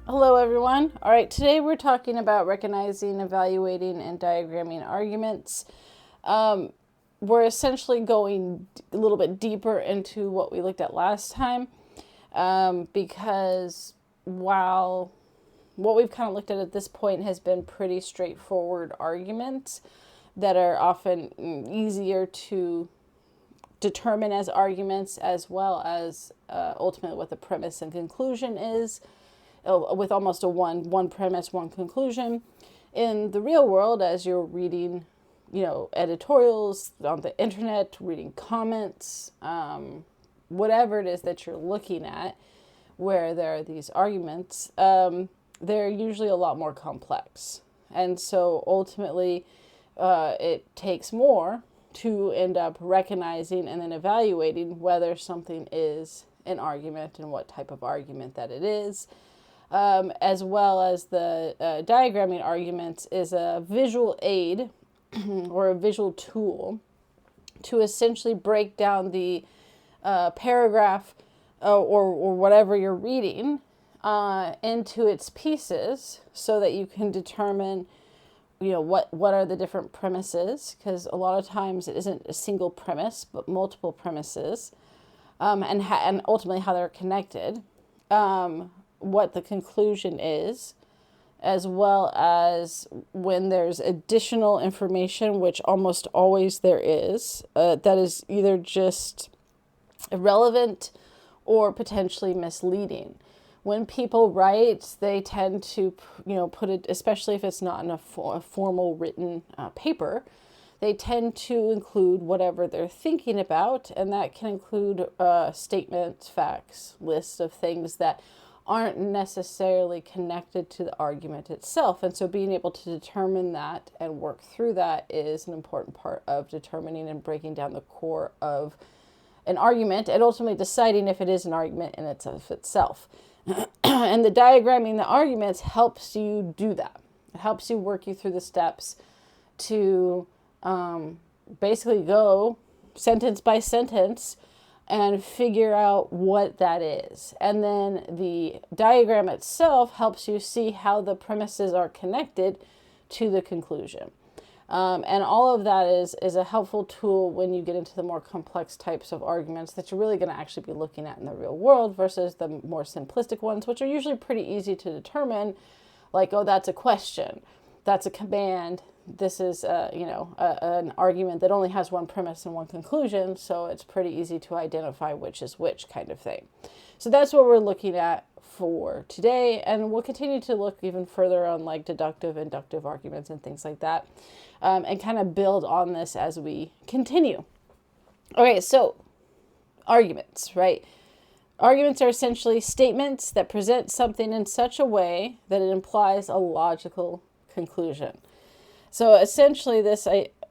Hello, everyone. All right, today we're talking about recognizing, evaluating, and diagramming arguments. We're essentially going a little bit deeper into what we looked at last time because while what we've kind of looked at this point has been pretty straightforward arguments that are often easier to determine as arguments, as well as ultimately what the premise and conclusion is, with almost a one premise, one conclusion. In the real world, as you're reading, editorials on the internet, reading comments, whatever it is that you're looking at, where there are these arguments, they're usually a lot more complex. And so ultimately, it takes more to end up recognizing and then evaluating whether something is an argument and what type of argument that it is. As well as the diagramming arguments is a visual aid or a visual tool to essentially break down the paragraph or whatever you're reading into its pieces so that you can determine what are the different premises, because a lot of times it isn't a single premise but multiple premises, and ultimately how they're connected, what the conclusion is, as well as when there's additional information, which almost always there is, that is either just irrelevant or potentially misleading. When people write, they tend to, put it, especially if it's not in a formal written paper, they tend to include whatever they're thinking about, and that can include statements, facts, lists of things that aren't necessarily connected to the argument itself. And so being able to determine that and work through that is an important part of determining and breaking down the core of an argument and ultimately deciding if it is an argument in itself. And the diagramming the arguments helps you do that. It helps you work you through the steps to basically go sentence by sentence and figure out what that is. And then the diagram itself helps you see how the premises are connected to the conclusion. And all of that is a helpful tool when you get into the more complex types of arguments that you're really going to actually be looking at in the real world versus the more simplistic ones, which are usually pretty easy to determine, like, oh, that's a question, that's a command, this is an argument that only has one premise and one conclusion, so it's pretty easy to identify which is which, kind of thing. So that's what we're looking at for today, and we'll continue to look even further on like deductive, inductive arguments and things like that, and kind of build on this as we continue. Okay, so arguments, right? Arguments are essentially statements that present something in such a way that it implies a logical conclusion. So essentially this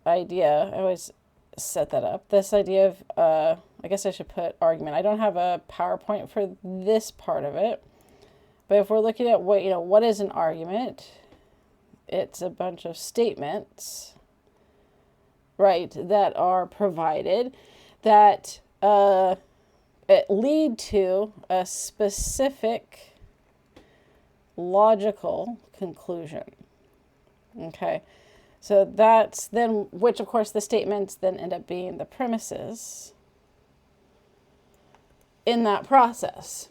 idea, I always set that up, this idea of, I guess I should put argument. I don't have a PowerPoint for this part of it, but if we're looking at what is an argument, it's a bunch of statements, right, that are provided that lead to a specific logical conclusion. Okay. So that's then, which of course the statements then end up being the premises in that process.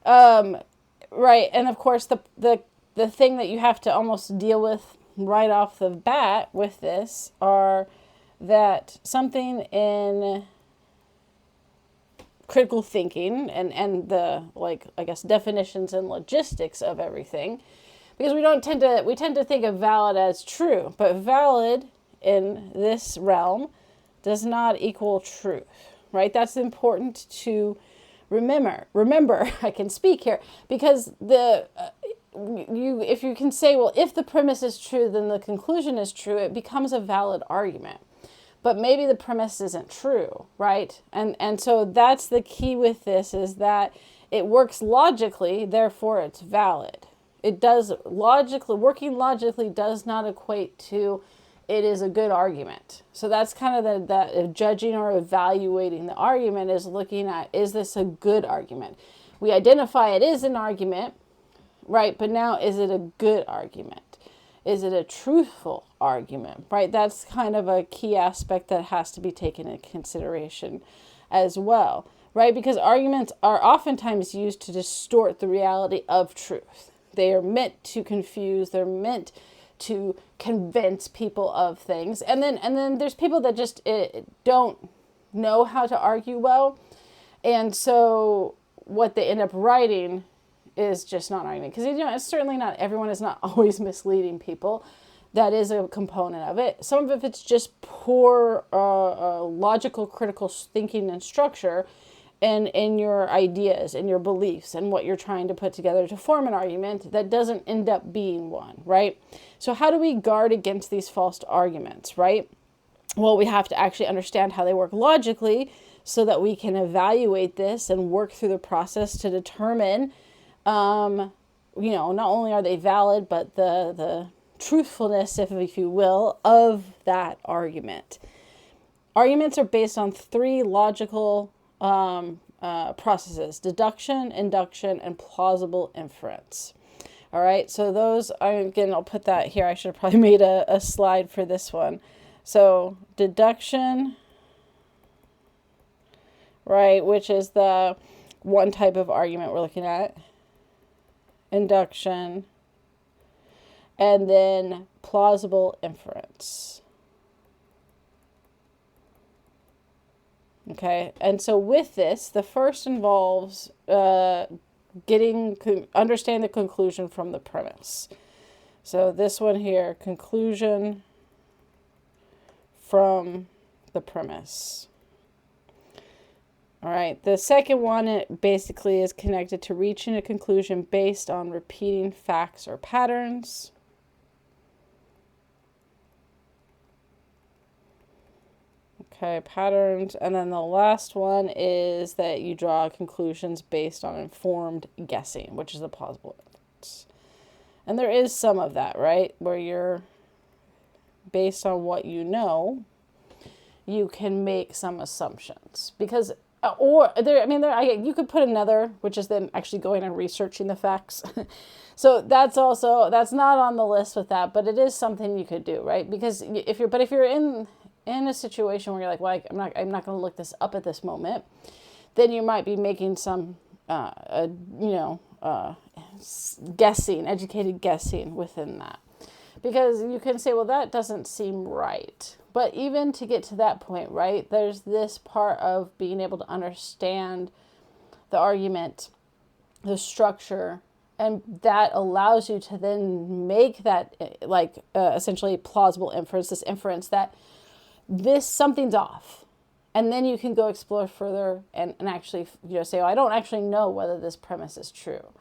Right, and of course the thing that you have to almost deal with right off the bat with this are that something in critical thinking and the, like, I guess, definitions and logistics of everything, because we tend to think of valid as true, but valid in this realm does not equal truth, right? That's important to remember. I can speak here because if you can say, well, if the premise is true, then the conclusion is true, it becomes a valid argument. But maybe the premise isn't true, right? And so that's the key with this, is that it works logically, therefore it's valid. It does logically, working logically does not equate to it is a good argument. So that's kind of the judging or evaluating the argument, is looking at, is this a good argument? We identify it is an argument, right? But now, is it a good argument? Is it a truthful argument, right? That's kind of a key aspect that has to be taken into consideration as well, right? Because arguments are oftentimes used to distort the reality of truth. They are meant to confuse, they're meant to convince people of things. And then there's people that just don't know how to argue well. And so what they end up writing is just not argument. Because, it's certainly not, everyone is not always misleading people. That is a component of it. Some of it's just poor logical, critical thinking and structure and in your ideas and your beliefs and what you're trying to put together to form an argument that doesn't end up being one, right? So how do we guard against these false arguments, right? Well, we have to actually understand how they work logically so that we can evaluate this and work through the process to determine, not only are they valid, but the truthfulness, if you will, of that argument. Arguments are based on three logical processes: deduction, induction, and plausible inference. All right, so those are, again, I'll put that here. I should have probably made a slide for this one. So deduction, right, which is the one type of argument we're looking at. Induction, and then plausible inference. Okay, and so with this, the first involves understanding the conclusion from the premise. So this one here, conclusion from the premise. All right, the second one, it basically is connected to reaching a conclusion based on repeating facts or patterns. Okay, patterns. And then the last one is that you draw conclusions based on informed guessing, which is the plausible inference. And there is some of that, right? Where you're, based on what you know, you can make some assumptions. Because, you could put another, which is then actually going and researching the facts. So that's not on the list with that, but it is something you could do, right? Because if you're in a situation where you're like, well, I'm not going to look this up at this moment, then you might be making some, educated guessing within that. Because you can say, well, that doesn't seem right. But even to get to that point, right, there's this part of being able to understand the argument, the structure, and that allows you to then make that, essentially plausible inference, this inference that something's off. And then you can go explore further and actually, say, I don't actually know whether this premise is true,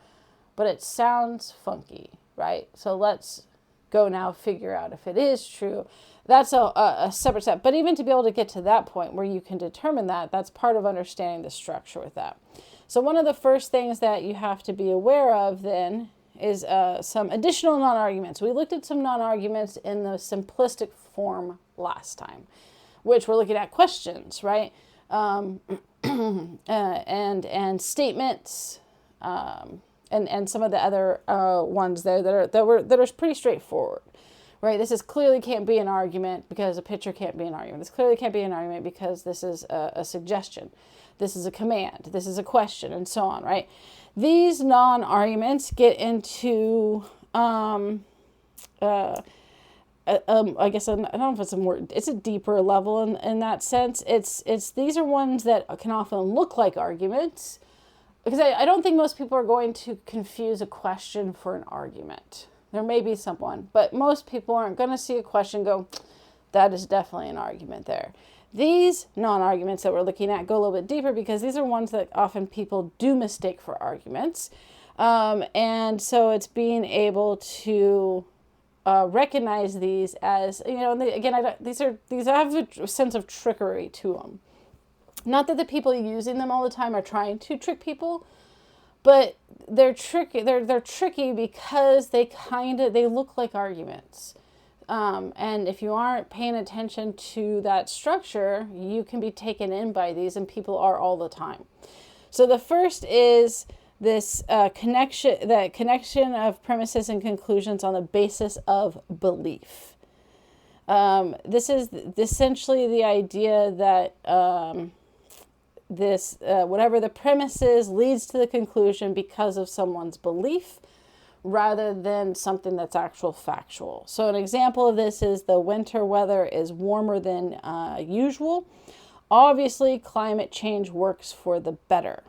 but it sounds funky, right? So let's go now figure out if it is true. That's a separate step. But even to be able to get to that point where you can determine that, that's part of understanding the structure with that. So one of the first things that you have to be aware of then is some additional non-arguments. We looked at some non-arguments in the simplistic form last time, which we're looking at questions, right? And statements, and some of the other ones there that are pretty straightforward, right? This is clearly can't be an argument because a picture can't be an argument. This clearly can't be an argument because this is a suggestion. This is a command. This is a question, and so on, right? These non-arguments get into, I guess, I don't know if it's a more, it's a deeper level in that sense. These are ones that can often look like arguments, because I don't think most people are going to confuse a question for an argument. There may be someone, but most people aren't going to see a question and go, that is definitely an argument there. These non-arguments that we're looking at go a little bit deeper because these are ones that often people do mistake for arguments. And so it's being able to recognize these as, these have a sense of trickery to them. Not that the people using them all the time are trying to trick people, but they're tricky. They're tricky because they look like arguments. And if you aren't paying attention to that structure, you can be taken in by these, and people are all the time. So the first is this connection of premises and conclusions on the basis of belief. This is essentially the idea that whatever the premise is leads to the conclusion because of someone's belief rather than something that's actual factual. So an example of this is the winter weather is warmer than usual. Obviously, climate change works for the better.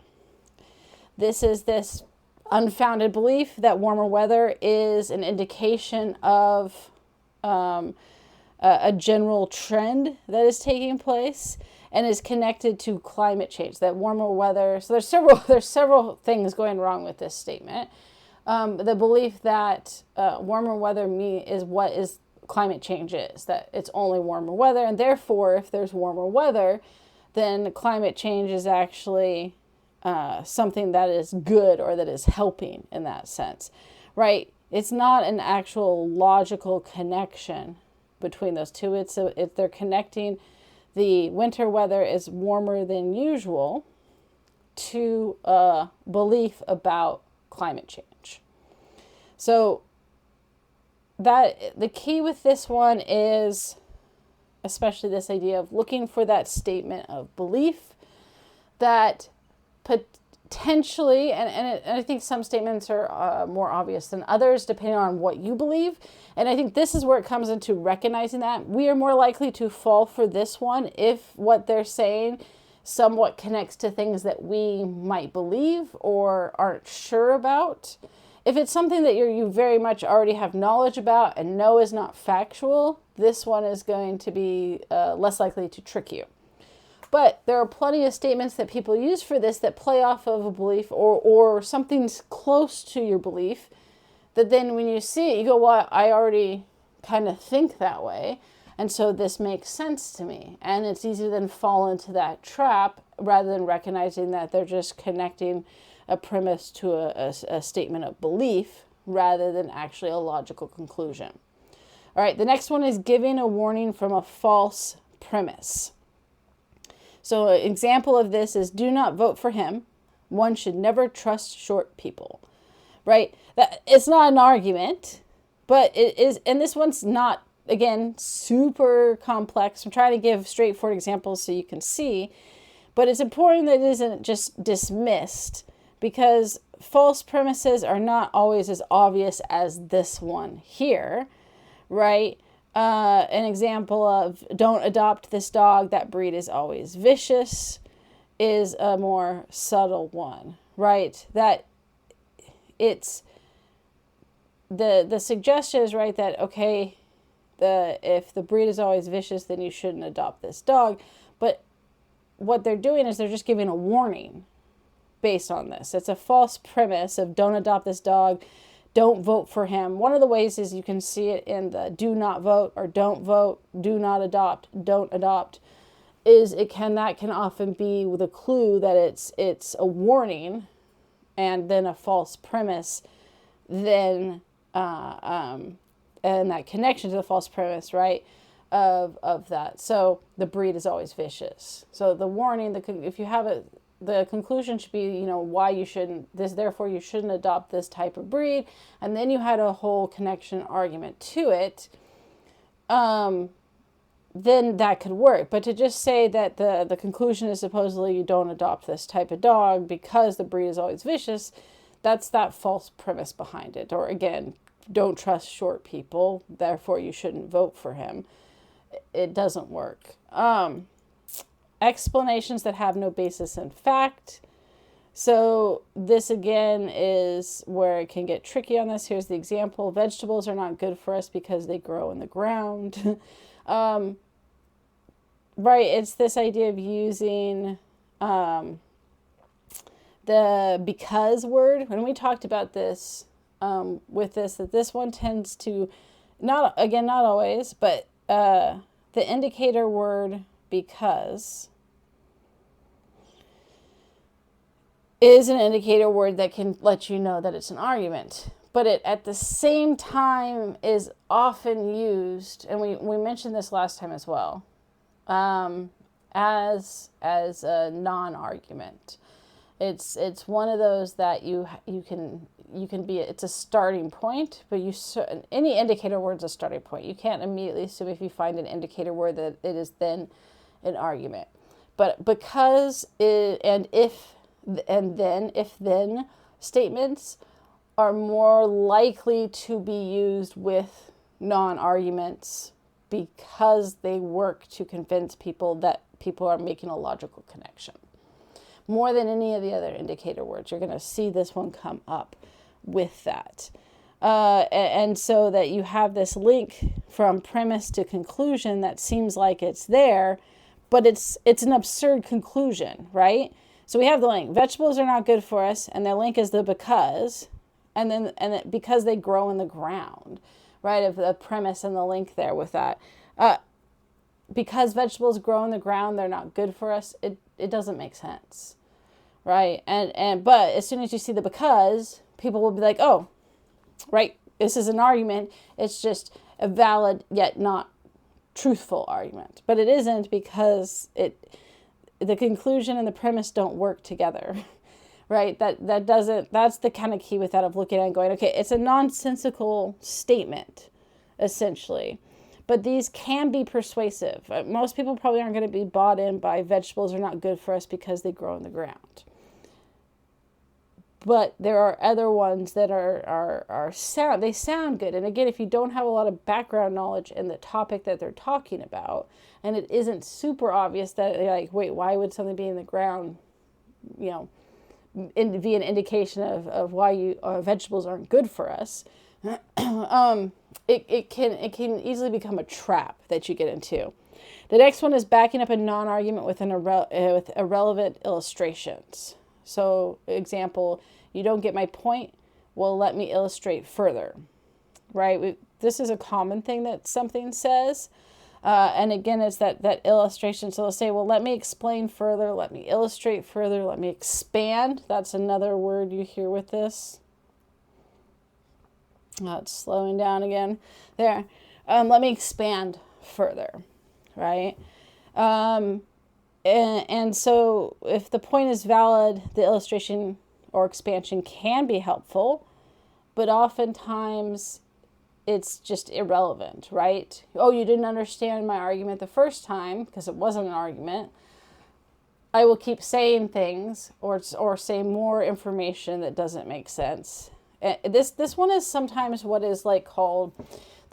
This is this unfounded belief that warmer weather is an indication of a general trend that is taking place and is connected to climate change. That warmer weather. So there's several things going wrong with this statement. The belief that warmer weather is what is climate change is, that it's only warmer weather, and therefore if there's warmer weather, then climate change is actually something that is good or that is helping in that sense, right? It's not an actual logical connection between those two. If they're connecting the winter weather is warmer than usual to a belief about climate change. So that the key with this one is especially this idea of looking for that statement of belief that potentially, and I think some statements are more obvious than others depending on what you believe. And I think this is where it comes into recognizing that we are more likely to fall for this one if what they're saying somewhat connects to things that we might believe or aren't sure about. If it's something that you very much already have knowledge about and know is not factual, this one is going to be less likely to trick you. But there are plenty of statements that people use for this that play off of a belief or something's close to your belief that then when you see it, you go, well, I already kind of think that way. And so this makes sense to me. And it's easy to then fall into that trap rather than recognizing that they're just connecting a premise to a statement of belief rather than actually a logical conclusion. All right, the next one is giving a warning from a false premise. So an example of this is do not vote for him. One should never trust short people, right? It's not an argument, but it is, and this one's not, again, super complex. I'm trying to give straightforward examples so you can see, but it's important that it isn't just dismissed because false premises are not always as obvious as this one here, right? An example of don't adopt this dog, that breed is always vicious, is a more subtle one, right? That it's the suggestion is, right, that okay, if the breed is always vicious, then you shouldn't adopt this dog. But what they're doing is they're just giving a warning based on this. It's a false premise of don't adopt this dog, don't vote for him. One of the ways is you can see it in the do not vote or don't vote, do not adopt, don't adopt, is that can often be with a clue that it's a warning and then a false premise, then and that connection to the false premise, right, of that. So the breed is always vicious. So the warning, if you have it, the conclusion should be, why you shouldn't, therefore you shouldn't adopt this type of breed. And then you had a whole connection argument to it. Then that could work. But to just say that the conclusion is supposedly you don't adopt this type of dog because the breed is always vicious, that's that false premise behind it. Or again, don't trust short people, therefore you shouldn't vote for him. It doesn't work. Explanations that have no basis in fact. So this again is where it can get tricky on this. Here's the example. Vegetables are not good for us because they grow in the ground. Right, it's this idea of using the because word. When we talked about this with this, that this one tends to, not always, but the indicator word because is an indicator word that can let you know that it's an argument. But it at the same time is often used, and we mentioned this last time as well, as a non-argument. It's one of those that you can be, it's a starting point, but any indicator word is a starting point. You can't immediately assume if you find an indicator word that it is then an argument. But because if then statements are more likely to be used with non-arguments because they work to convince people that people are making a logical connection. More than any of the other indicator words, you're going to see this one come up with that. And so that you have this link from premise to conclusion that seems like it's there, but it's an absurd conclusion, right? So we have the link. Vegetables are not good for us, and the link is the because, and because they grow in the ground, right? Of the premise and the link there with that. Because vegetables grow in the ground, they're not good for us. It doesn't make sense, right? But as soon as you see the because, people will be like, oh, right, this is an argument. It's just a valid yet not truthful argument. But it isn't, because the conclusion and the premise don't work together, right? That's the kind of key with that, of looking at it and going, okay, it's a nonsensical statement, essentially. But these can be persuasive. Most people probably aren't going to be bought in by vegetables are not good for us because they grow in the ground. But there are other ones that are sound. They sound good. And again, if you don't have a lot of background knowledge in the topic that they're talking about, and it isn't super obvious that they're like, wait, why would something be in the ground, be an indication of why vegetables aren't good for us. It can easily become a trap that you get into. The next one is backing up a non-argument with with irrelevant illustrations. So, example, you don't get my point? Well, let me illustrate further, right? This is a common thing that something says. And again, it's that illustration. So they'll say, well, let me explain further. Let me illustrate further. Let me expand. That's another word you hear with this. It's slowing down again. There. Let me expand further, right? And so if the point is valid, the illustration or expansion can be helpful, but oftentimes it's just irrelevant, right? Oh, you didn't understand my argument the first time because it wasn't an argument. I will keep saying things or say more information that doesn't make sense. This one is sometimes what is like called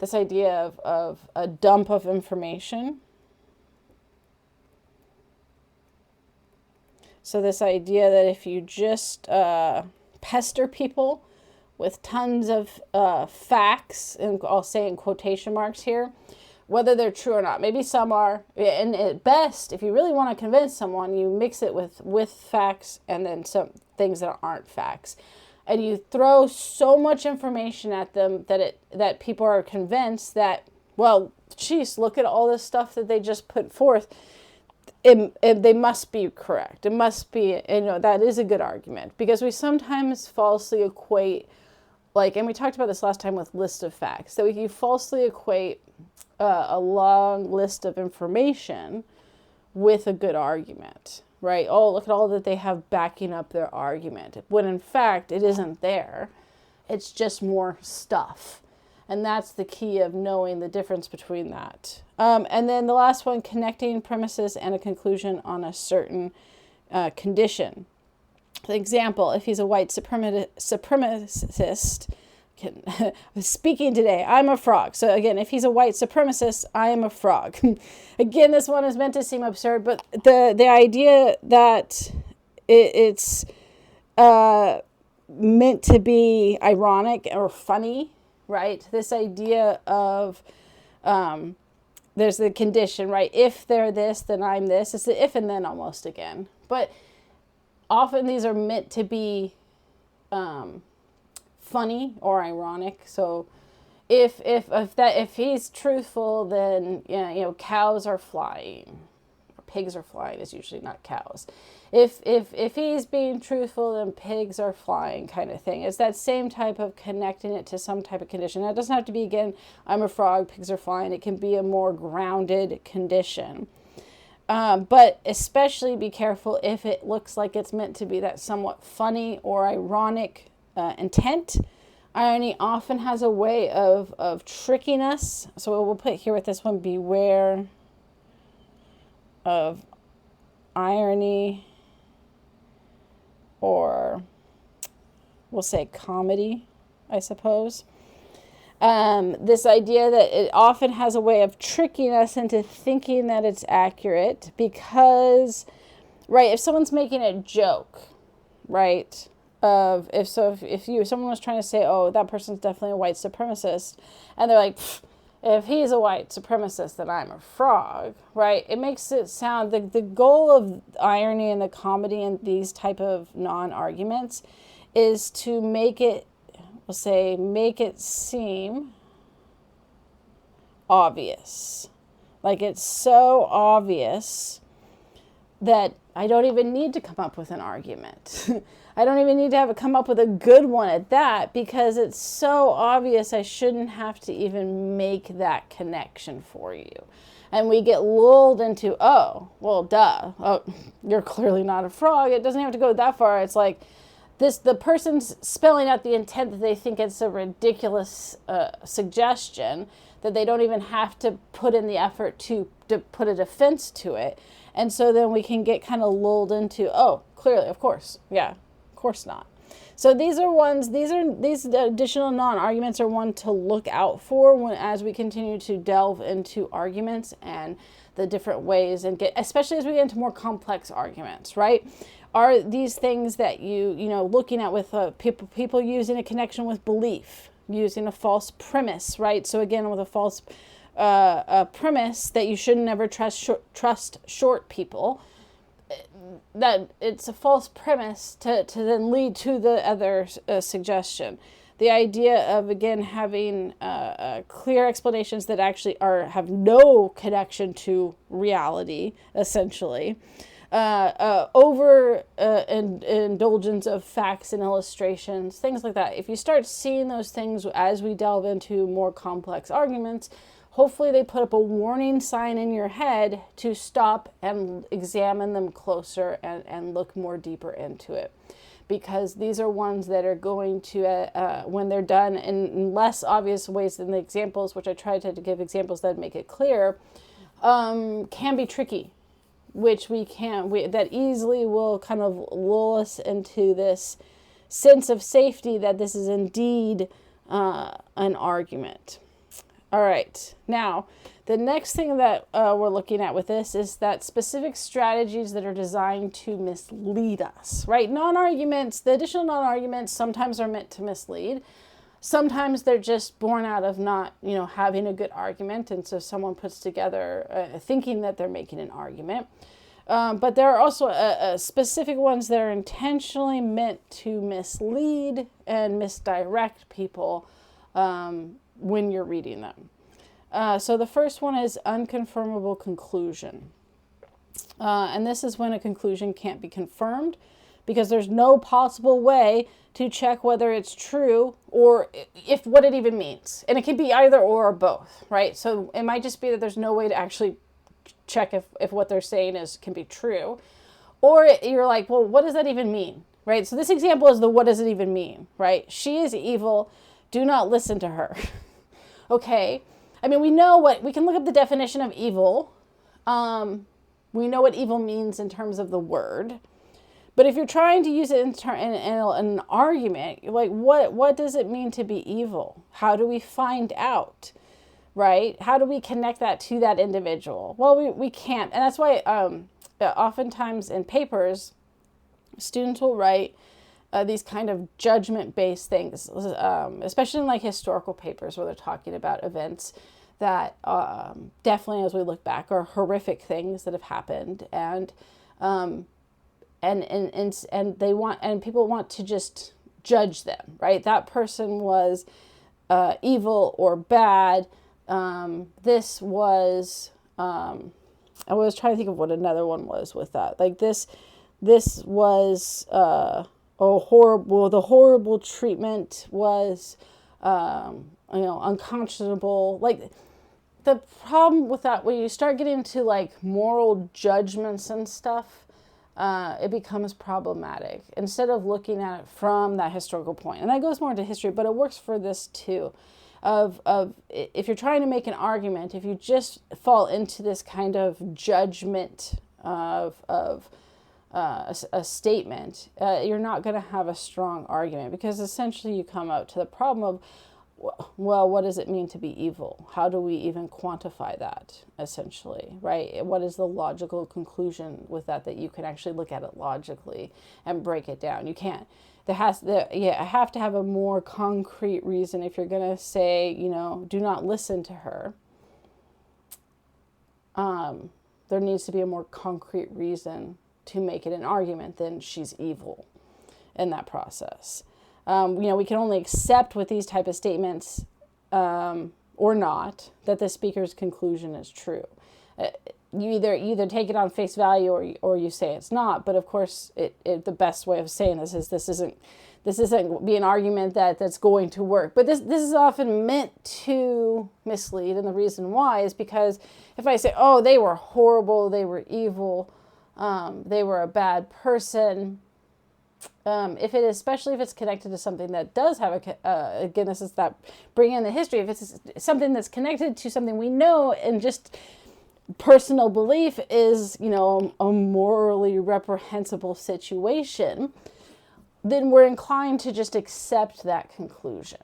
this idea of a dump of information. So this idea that if you just pester people with tons of facts, and I'll say in quotation marks here, whether they're true or not. Maybe some are, and at best, if you really want to convince someone, you mix it with facts and then some things that aren't facts. And you throw so much information at them that people are convinced that, well, geez, look at all this stuff that they just put forth. They must be correct. It must be, that is a good argument, because we sometimes falsely equate, and we talked about this last time with list of facts, that you falsely equate a long list of information with a good argument, right? Oh, look at all that they have backing up their argument, when in fact it isn't there. It's just more stuff. And that's the key of knowing the difference between that. And then the last one, connecting premises and a conclusion on a certain condition. For example, if he's a white supremacist, speaking today, I'm a frog. So again, if he's a white supremacist, I am a frog. Again, this one is meant to seem absurd, but the idea that it's meant to be ironic or funny, right? This idea of, there's the condition, right? If they're this, then I'm this. It's the if and then almost again. But often these are meant to be funny or ironic. So if he's truthful, then cows are flying. Or pigs are flying is usually not cows. If he's being truthful, then pigs are flying, kind of thing. It's that same type of connecting it to some type of condition. Now, it doesn't have to be, again, I'm a frog, pigs are flying. It can be a more grounded condition. But especially be careful if it looks like it's meant to be that somewhat funny or ironic intent. Irony often has a way of tricking us. So we'll put here with this one, beware of irony, or we'll say comedy, I suppose. This idea that it often has a way of tricking us into thinking that it's accurate because, right, if someone's making a joke, right, if someone was trying to say, oh, that person's definitely a white supremacist, and they're like, if he's a white supremacist, then I'm a frog, right? It makes it sound, the goal of irony and the comedy and these type of non-arguments is to make it, we'll say, make it seem obvious. Like it's so obvious that I don't even need to come up with an argument. I don't even need to come up with a good one at that, because it's so obvious I shouldn't have to even make that connection for you. And we get lulled into, oh, well, duh. Oh, you're clearly not a frog. It doesn't have to go that far. It's like the person's spelling out the intent that they think it's a ridiculous suggestion that they don't even have to put in the effort to put a defense to it. And so then we can get kind of lulled into, oh, clearly, of course. Yeah, of course not. So these additional non-arguments are one to look out for as we continue to delve into arguments and the different ways, and especially as we get into more complex arguments, right? Are these things that you looking at with people using a connection with belief, using a false premise, right? So again, with a false premise that you should never trust short people, that it's a false premise to then lead to the other suggestion. The idea of, again, having clear explanations that actually have no connection to reality, essentially. Indulgence of facts and illustrations, things like that. If you start seeing those things as we delve into more complex arguments, hopefully they put up a warning sign in your head to stop and examine them closer and look more deeper into it. Because these are ones that are going to, when they're done in less obvious ways than the examples, which I tried to give examples that make it clear, can be tricky, which that easily will kind of lull us into this sense of safety that this is indeed an argument. All right. Now, the next thing that we're looking at with this is that specific strategies that are designed to mislead us, right? Non-arguments, the additional non-arguments sometimes are meant to mislead. Sometimes they're just born out of not, having a good argument. And so someone puts together thinking that they're making an argument. But there are also specific ones that are intentionally meant to mislead and misdirect people when you're reading them. So the first one is unconfirmable conclusion. And this is when a conclusion can't be confirmed because there's no possible way to check whether it's true or if what it even means. And it can be either or both, right? So it might just be that there's no way to actually check if what they're saying can be true. Or you're like, well, what does that even mean, right? So this example is what does it even mean, right? She is evil. Do not listen to her. Okay. I mean, we can look up the definition of evil. We know what evil means in terms of the word. But if you're trying to use it in an argument, like what does it mean to be evil? How do we find out, right? How do we connect that to that individual? Well, we can't. And that's why oftentimes in papers, students will write these kind of judgment-based things, especially in like historical papers where they're talking about events that definitely, as we look back, are horrific things that have happened, and people want to just judge them, right? That person was evil or bad. This was I was trying to think of what another one was with that. Like this was horrible. The horrible treatment was unconscionable. Like the problem with that, when you start getting into like moral judgments and stuff, it becomes problematic. Instead of looking at it from that historical point, and that goes more into history, but it works for this too. Of if you're trying to make an argument, if you just fall into this kind of judgment of a statement, you're not going to have a strong argument, because essentially you come out to the problem of, well, what does it mean to be evil? How do we even quantify that, essentially, right? What is the logical conclusion with that you can actually look at it logically and break it down? You can't. I have to have a more concrete reason. If you're going to say, do not listen to her, there needs to be a more concrete reason to make it an argument than she's evil in that process. We can only accept with these type of statements, or not, that the speaker's conclusion is true. You either take it on face value, or you say it's not. But of course, the best way of saying this isn't be an argument that's going to work. But this is often meant to mislead, and the reason why is because if I say, oh, they were horrible, they were evil, they were a bad person. Especially if it's connected to something that does have again, this is that bringing in the history. If it's something that's connected to something we know and just personal belief is, a morally reprehensible situation, then we're inclined to just accept that conclusion.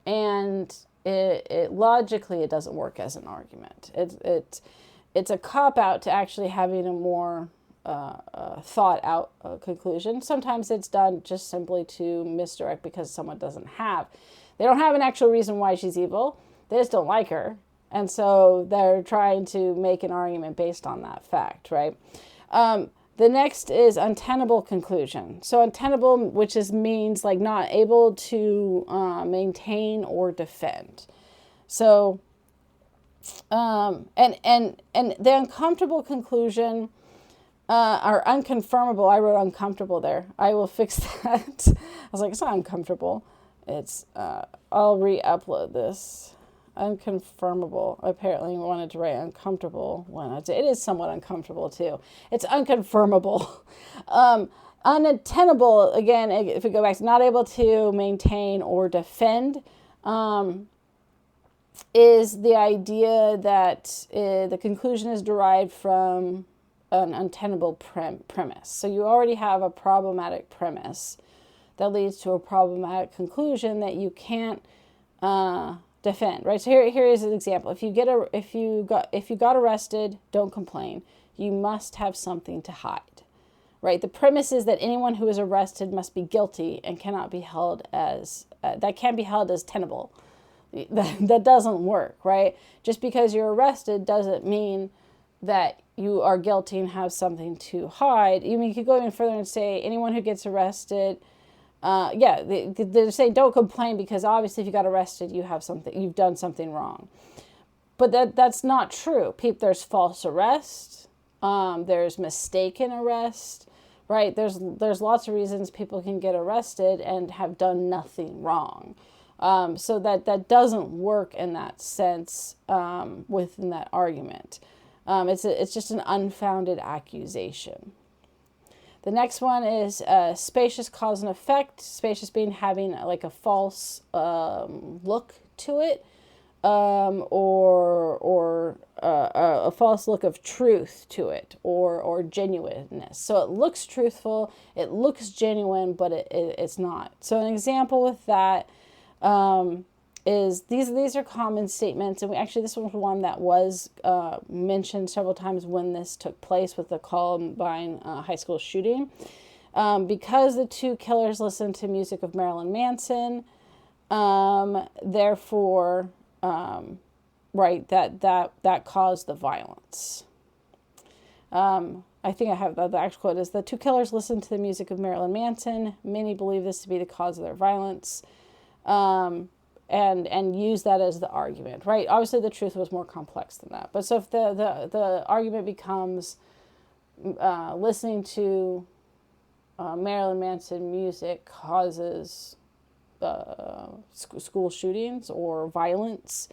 And it logically, it doesn't work as an argument. It's a cop-out to actually having a more thought out conclusion. Sometimes it's done just simply to misdirect because someone they don't have an actual reason why she's evil. They just don't like her. And so they're trying to make an argument based on that fact, right? The next is untenable conclusion. So untenable, which means like not able to maintain or defend. So, and the uncomfortable conclusion, are unconfirmable. I wrote uncomfortable there. I will fix that. I was like, it's not uncomfortable. It's, I'll re-upload this. Unconfirmable. I apparently wanted to write uncomfortable when it is somewhat uncomfortable too. It's unconfirmable. Unattainable, again, if we go back to not able to maintain or defend, is the idea that the conclusion is derived from an untenable premise. So you already have a problematic premise that leads to a problematic conclusion that you can't defend, right? So here is an example. If you got arrested, don't complain. You must have something to hide, right? The premise is that anyone who is arrested must be guilty and cannot be held as tenable. That doesn't work, right? Just because you're arrested doesn't mean that you are guilty and have something to hide. You could go even further and say anyone who gets arrested, they're saying don't complain because obviously if you got arrested, you've done something wrong. But that's not true. There's false arrest, there's mistaken arrest, right? There's lots of reasons people can get arrested and have done nothing wrong. So that doesn't work in that sense within that argument. It's just an unfounded accusation. The next one is spacious cause and effect. Spacious being having like a false look to it, or a false look of truth to it, or genuineness. So it looks truthful, it looks genuine, but it's not. So an example with that is these are common statements, and this was one that was mentioned several times when this took place with the Columbine high school shooting. Because the two killers listened to music of Marilyn Manson, therefore, right, that caused the violence. I think I have the actual quote is the two killers listened to the music of Marilyn Manson. Many believe this to be the cause of their violence. And use that as the argument, right? Obviously, the truth was more complex than that. But so if the argument becomes listening to Marilyn Manson music causes school shootings or violence,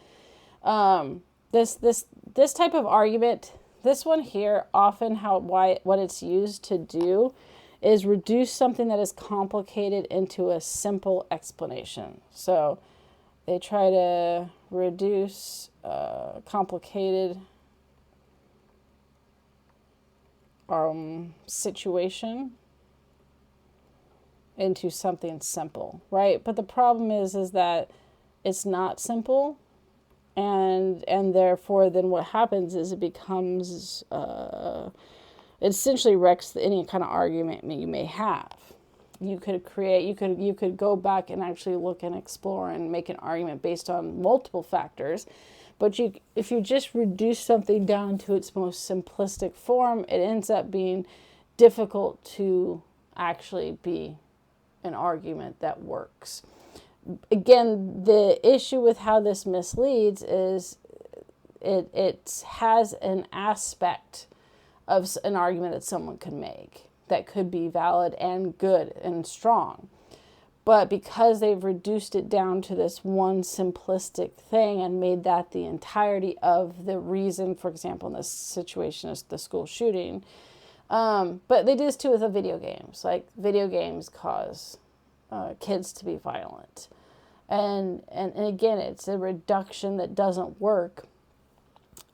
This type of argument, this one here, often what it's used to do is reduce something that is complicated into a simple explanation. So they try to reduce complicated situation into something simple, right? But the problem is that it's not simple, and therefore then what happens is it becomes it essentially wrecks any kind of argument you may have. You could go back and actually look and explore and make an argument based on multiple factors, but if you just reduce something down to its most simplistic form, it ends up being difficult to actually be an argument that works. Again, the issue with how this misleads is it has an aspect of an argument that someone could make that could be valid and good and strong. But because they've reduced it down to this one simplistic thing and made that the entirety of the reason, for example, in this situation is the school shooting. But they do this too with the video games. Like, video games cause kids to be violent. And again, it's a reduction that doesn't work.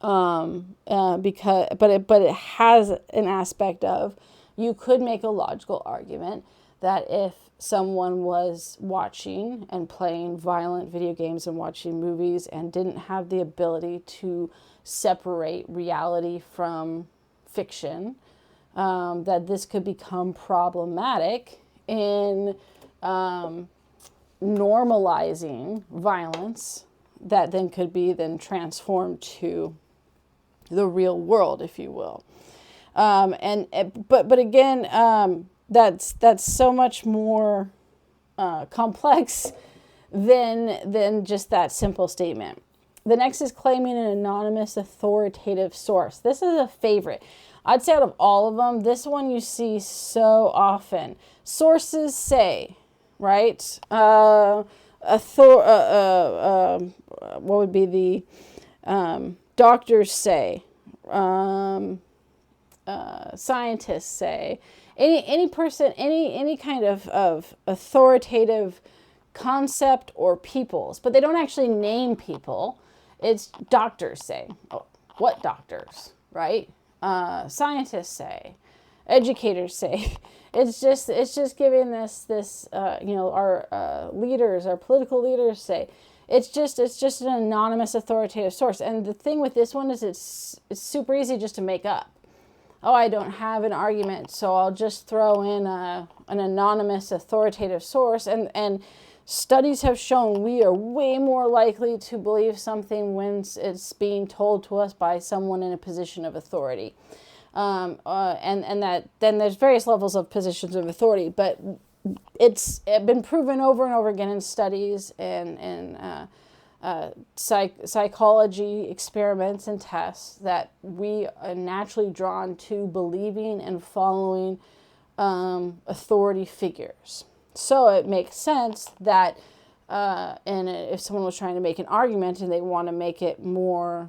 But it has an aspect of, you could make a logical argument that if someone was watching and playing violent video games and watching movies and didn't have the ability to separate reality from fiction, that this could become problematic in normalizing violence that then could be transformed to the real world, if you will. But again, that's so much more complex than just that simple statement. The next is claiming an anonymous authoritative source. This is a favorite. I'd say out of all of them, this one you see so often. Sources say, right? What would be the doctors say, scientists say, any person, any kind of authoritative concept or peoples, but they don't actually name people. It's doctors say. Oh, what doctors, right? Scientists say, educators say. It's just giving this our leaders, our political leaders say. It's just an anonymous authoritative source. And the thing with this one is it's super easy just to make up. Oh, I don't have an argument, so I'll just throw in an anonymous authoritative source. And studies have shown we are way more likely to believe something when it's being told to us by someone in a position of authority. And that then there's various levels of positions of authority, but it's been proven over and over again in studies and psychology experiments and tests that we are naturally drawn to believing and following authority figures. So it makes sense that if someone was trying to make an argument and they want to make it more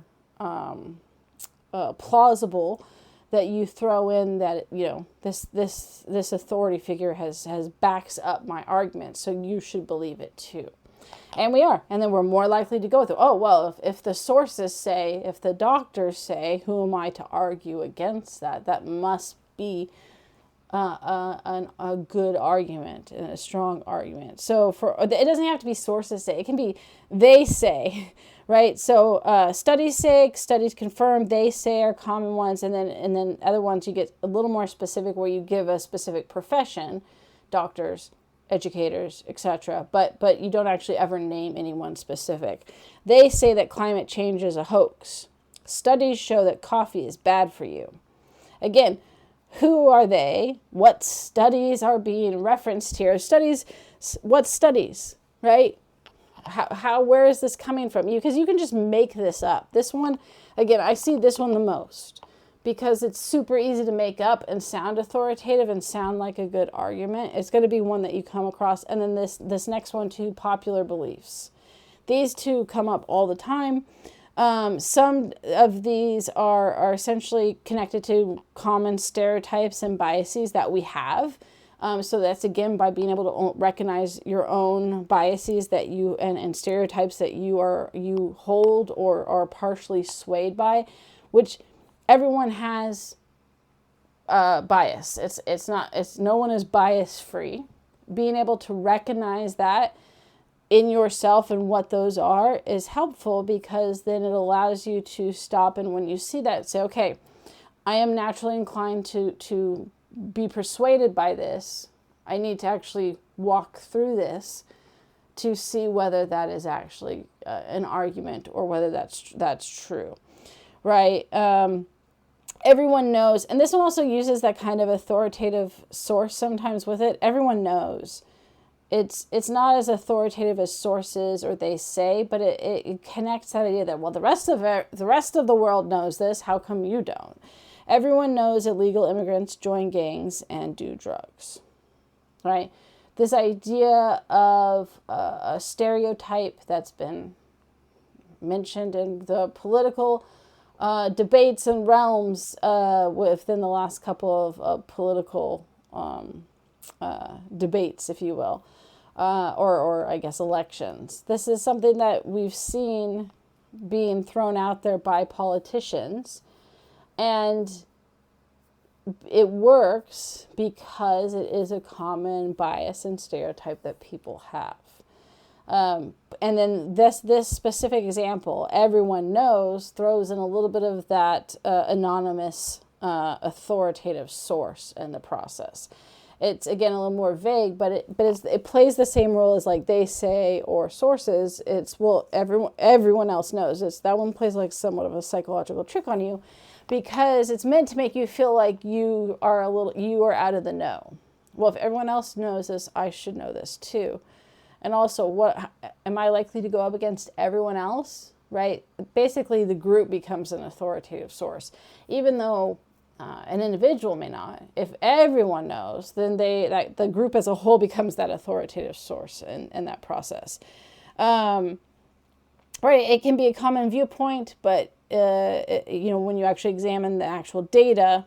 plausible, that you throw in that, this authority figure has backs up my argument, so you should believe it too. And we are. And then we're more likely to go with it. Oh, well, if the sources say, if the doctors say, who am I to argue against that? That must be a good argument and a strong argument. So it doesn't have to be sources say. It can be they say, right? So studies say, studies confirm, they say are common ones, and then other ones you get a little more specific where you give a specific profession, doctors, educators, etc. But you don't actually ever name anyone specific. They say that climate change is a hoax. Studies show that coffee is bad for you. Again, who are they? What studies are being referenced here? Studies, what studies, right? Where is this coming from? Because you can just make this up. This one, again, I see this one the most because it's super easy to make up and sound authoritative and sound like a good argument. It's going to be one that you come across. And then this next one too, popular beliefs. These two come up all the time. Some of these are essentially connected to common stereotypes and biases that we have. So that's again by being able to recognize your own biases that you and stereotypes that you hold or are partially swayed by, which everyone has bias. It's no one is bias free. Being able to recognize that in yourself and what those are is helpful, because then it allows you to stop, and when you see that, say, okay, I am naturally inclined to be persuaded by this. I need to actually walk through this to see whether that is actually an argument or whether that's true, right? Everyone knows, and this one also uses that kind of authoritative source sometimes with it. Everyone knows. It's not as authoritative as sources or they say, but it connects that idea that, well, the rest of the world knows this. How come you don't? Everyone knows illegal immigrants join gangs and do drugs, right? This idea of a stereotype that's been mentioned in the political debates and realms within the last couple of political debates, if you will, or I guess elections. This is something that we've seen being thrown out there by politicians, and it works because it is a common bias and stereotype that people have. And then this specific example, everyone knows, throws in a little bit of that anonymous authoritative source in the process. It's again a little more vague, but it plays the same role as like they say or sources. It's, well, everyone else knows. That one plays like somewhat of a psychological trick on you, because it's meant to make you feel like you are out of the know. Well, if everyone else knows this, I should know this too. And also, what am I likely to go up against everyone else, right? Basically, the group becomes an authoritative source, even though an individual may not. If everyone knows, then the group as a whole becomes that authoritative source in that process. Right? It can be a common viewpoint, but when you actually examine the actual data,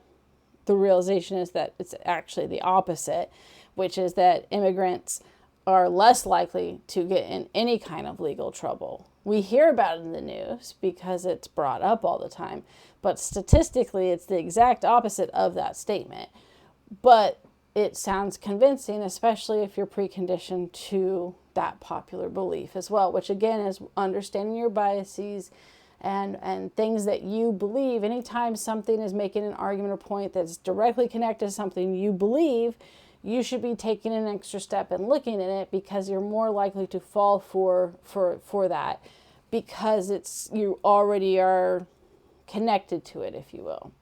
the realization is that it's actually the opposite, which is that immigrants are less likely to get in any kind of legal trouble. We hear about it in the news because it's brought up all the time, but statistically it's the exact opposite of that statement. But it sounds convincing, especially if you're preconditioned to that popular belief as well, which again is understanding your biases and things that you believe. Anytime something is making an argument or point that's directly connected to something you believe, you should be taking an extra step and looking at it, because you're more likely to fall for that, because you already are connected to it, if you will.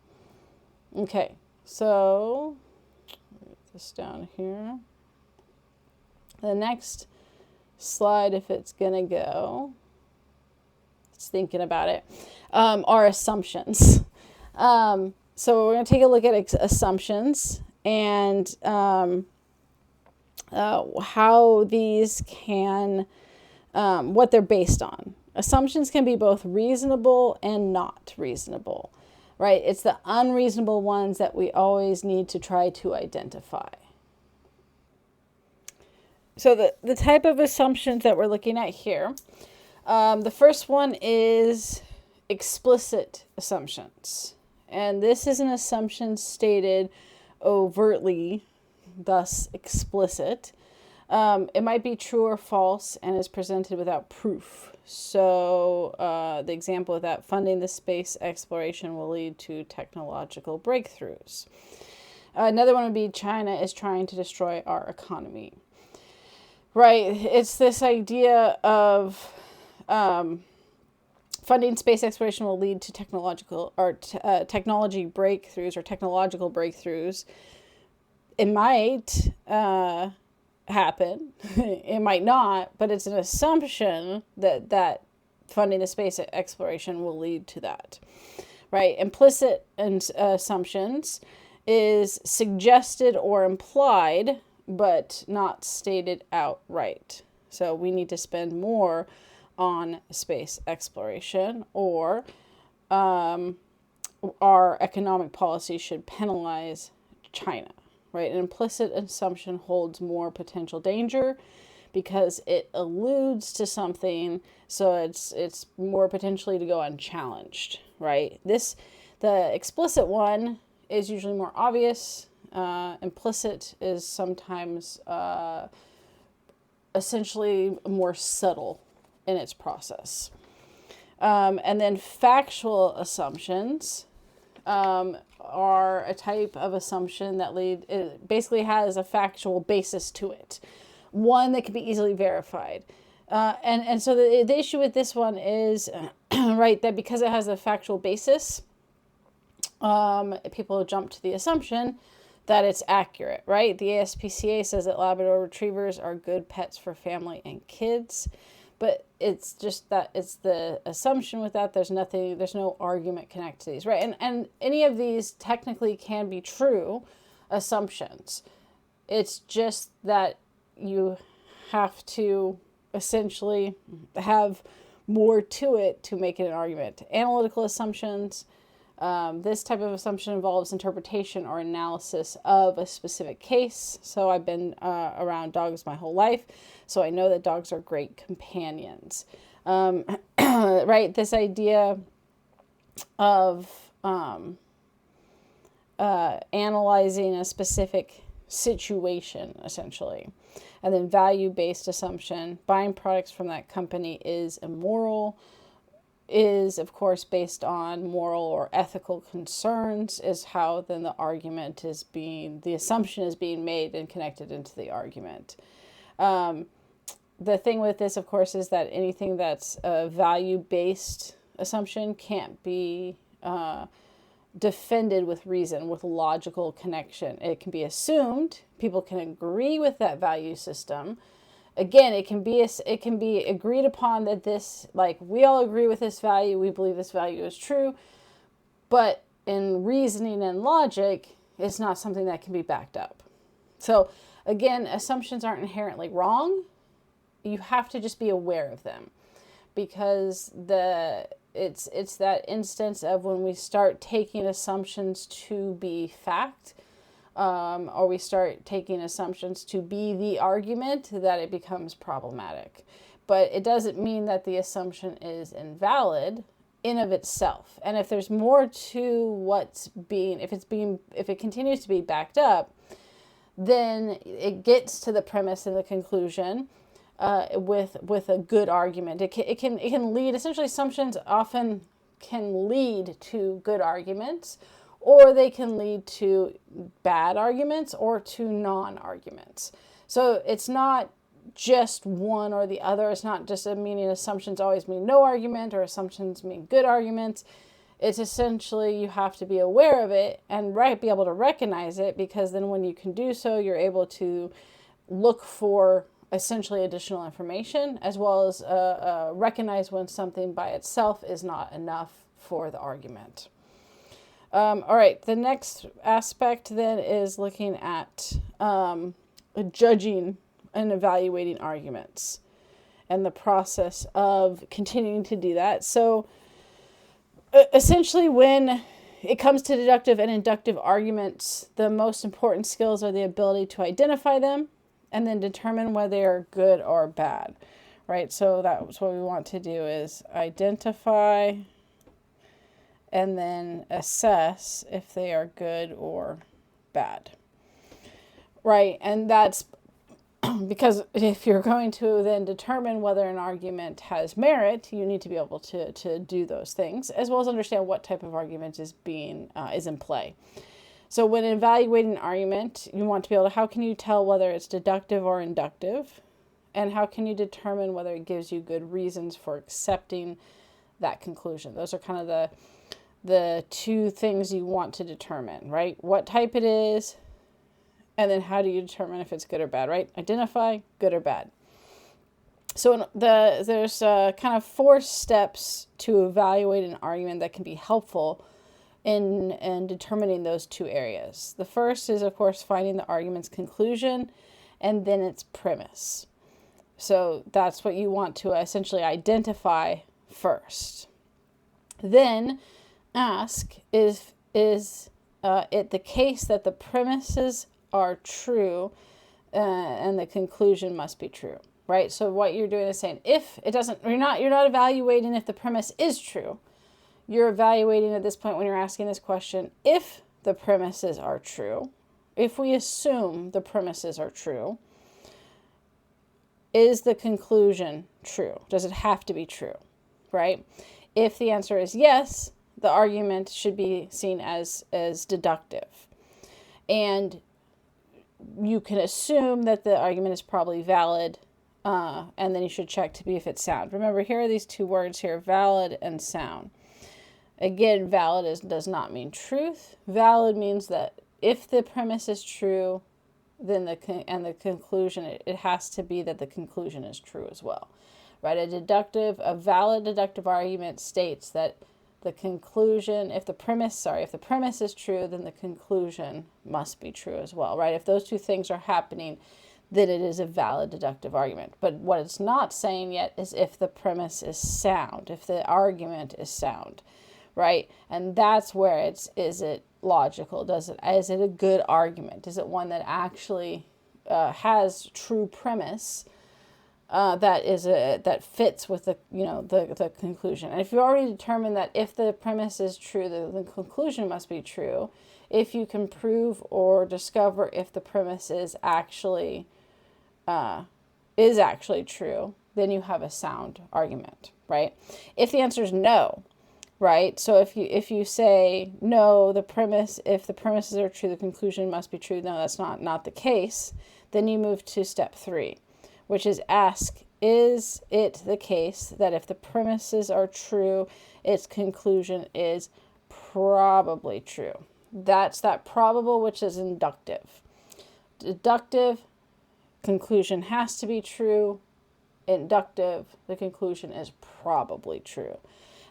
Okay, so write this down here. The next slide, if it's gonna go, just thinking about it, are assumptions. So we're gonna take a look at assumptions and how these can, what they're based on. Assumptions can be both reasonable and not reasonable, right? It's the unreasonable ones that we always need to try to identify. So the type of assumptions that we're looking at here, the first one is explicit assumptions. And this is an assumption stated overtly, thus explicit. It might be true or false and is presented without proof. So the example of that, funding the space exploration will lead to technological breakthroughs. Another one would be China is trying to destroy our economy. Right, it's this idea of funding space exploration will lead to technology breakthroughs or technological breakthroughs. It might happen, it might not, but it's an assumption that funding the space exploration will lead to that. Right, implicit assumptions is suggested or implied, but not stated outright. So we need to spend more on space exploration, or our economic policy should penalize China, right? An implicit assumption holds more potential danger because it alludes to something, so it's more potentially to go unchallenged, right? The explicit one is usually more obvious. Implicit is sometimes essentially more subtle in its process. And then factual assumptions are a type of assumption that it basically has a factual basis to it, one that can be easily verified. And so the issue with this one is, right, that because it has a factual basis, people jump to the assumption that it's accurate, right? The ASPCA says that Labrador Retrievers are good pets for family and kids, but it's just that it's the assumption with that. There's no argument connected to these, right? And any of these technically can be true assumptions. It's just that you have to essentially have more to it to make it an argument. Analytical assumptions. This type of assumption involves interpretation or analysis of a specific case. So I've been around dogs my whole life, so I know that dogs are great companions. Right? This idea of analyzing a specific situation, essentially. And then value-based assumption, buying products from that company is immoral, is of course based on moral or ethical concerns, is how then the argument is the assumption is being made and connected into the argument. The thing with this, of course, is that anything that's a value-based assumption can't be defended with reason, with logical connection. It can be assumed, people can agree with that value system. Again, it can be agreed upon that this, like, we all agree with this value, we believe this value is true, but in reasoning and logic, it's not something that can be backed up. So again, assumptions aren't inherently wrong. You have to just be aware of them, because it's that instance of when we start taking assumptions to be fact, or we start taking assumptions to be the argument, that it becomes problematic. But it doesn't mean that the assumption is invalid in of itself. And if there's more to if it continues to be backed up, then it gets to the premise and the conclusion with a good argument. It can lead, essentially assumptions often can lead to good arguments, or they can lead to bad arguments or to non-arguments. So it's not just one or the other. It's not just meaning assumptions always mean no argument or assumptions mean good arguments. It's essentially you have to be aware of it and be able to recognize it, because then when you can do so, you're able to look for essentially additional information, as well as recognize when something by itself is not enough for the argument. All right, the next aspect then is looking at judging and evaluating arguments and the process of continuing to do that. So essentially, when it comes to deductive and inductive arguments, the most important skills are the ability to identify them and then determine whether they are good or bad, right? So that's what we want to do, is identify and then assess if they are good or bad, right? And that's because if you're going to then determine whether an argument has merit, you need to be able to do those things, as well as understand what type of argument is in play. So when evaluating an argument, you want to be able to, how can you tell whether it's deductive or inductive? And how can you determine whether it gives you good reasons for accepting that conclusion? Those are kind of the two things you want to determine, right? What type it is, and then how do you determine if it's good or bad, right? Identify good or bad. So there's kind of 4 steps to evaluate an argument that can be helpful in determining those 2 areas. The first is, of course, finding the argument's conclusion and then its premise. So that's what you want to essentially identify first. Then ask, is it the case that the premises are true and the conclusion must be true, right? So what you're doing is saying, if it doesn't, you're not evaluating if the premise is true. You're evaluating at this point when you're asking this question, if the premises are true, if we assume the premises are true, is the conclusion true? Does it have to be true, right? If the answer is yes, the argument should be seen as deductive. And you can assume that the argument is probably valid, and then you should check to be if it's sound. Remember, here are these two words here, valid and sound. Again, valid does not mean truth. Valid means that if the premise is true, then the conclusion, it has to be that the conclusion is true as well, right? A valid deductive argument states that the conclusion, if the premise is true, then the conclusion must be true as well, right? If those two things are happening, then it is a valid deductive argument. But what it's not saying yet is if the premise is sound, if the argument is sound, right? And that's where is it logical? Is it a good argument? Is it one that actually has true premise that fits with the conclusion? And if you already determined that if the premise is true, the conclusion must be true. If you can prove or discover if the premise is actually true, then you have a sound argument, right? If the answer is no, right? So if you say no, if the premises are true, the conclusion must be true. No, that's not the case. Then you move to step 3, which is ask, is it the case that if the premises are true, its conclusion is probably true? That's that probable, which is inductive. Deductive, conclusion has to be true. Inductive, the conclusion is probably true.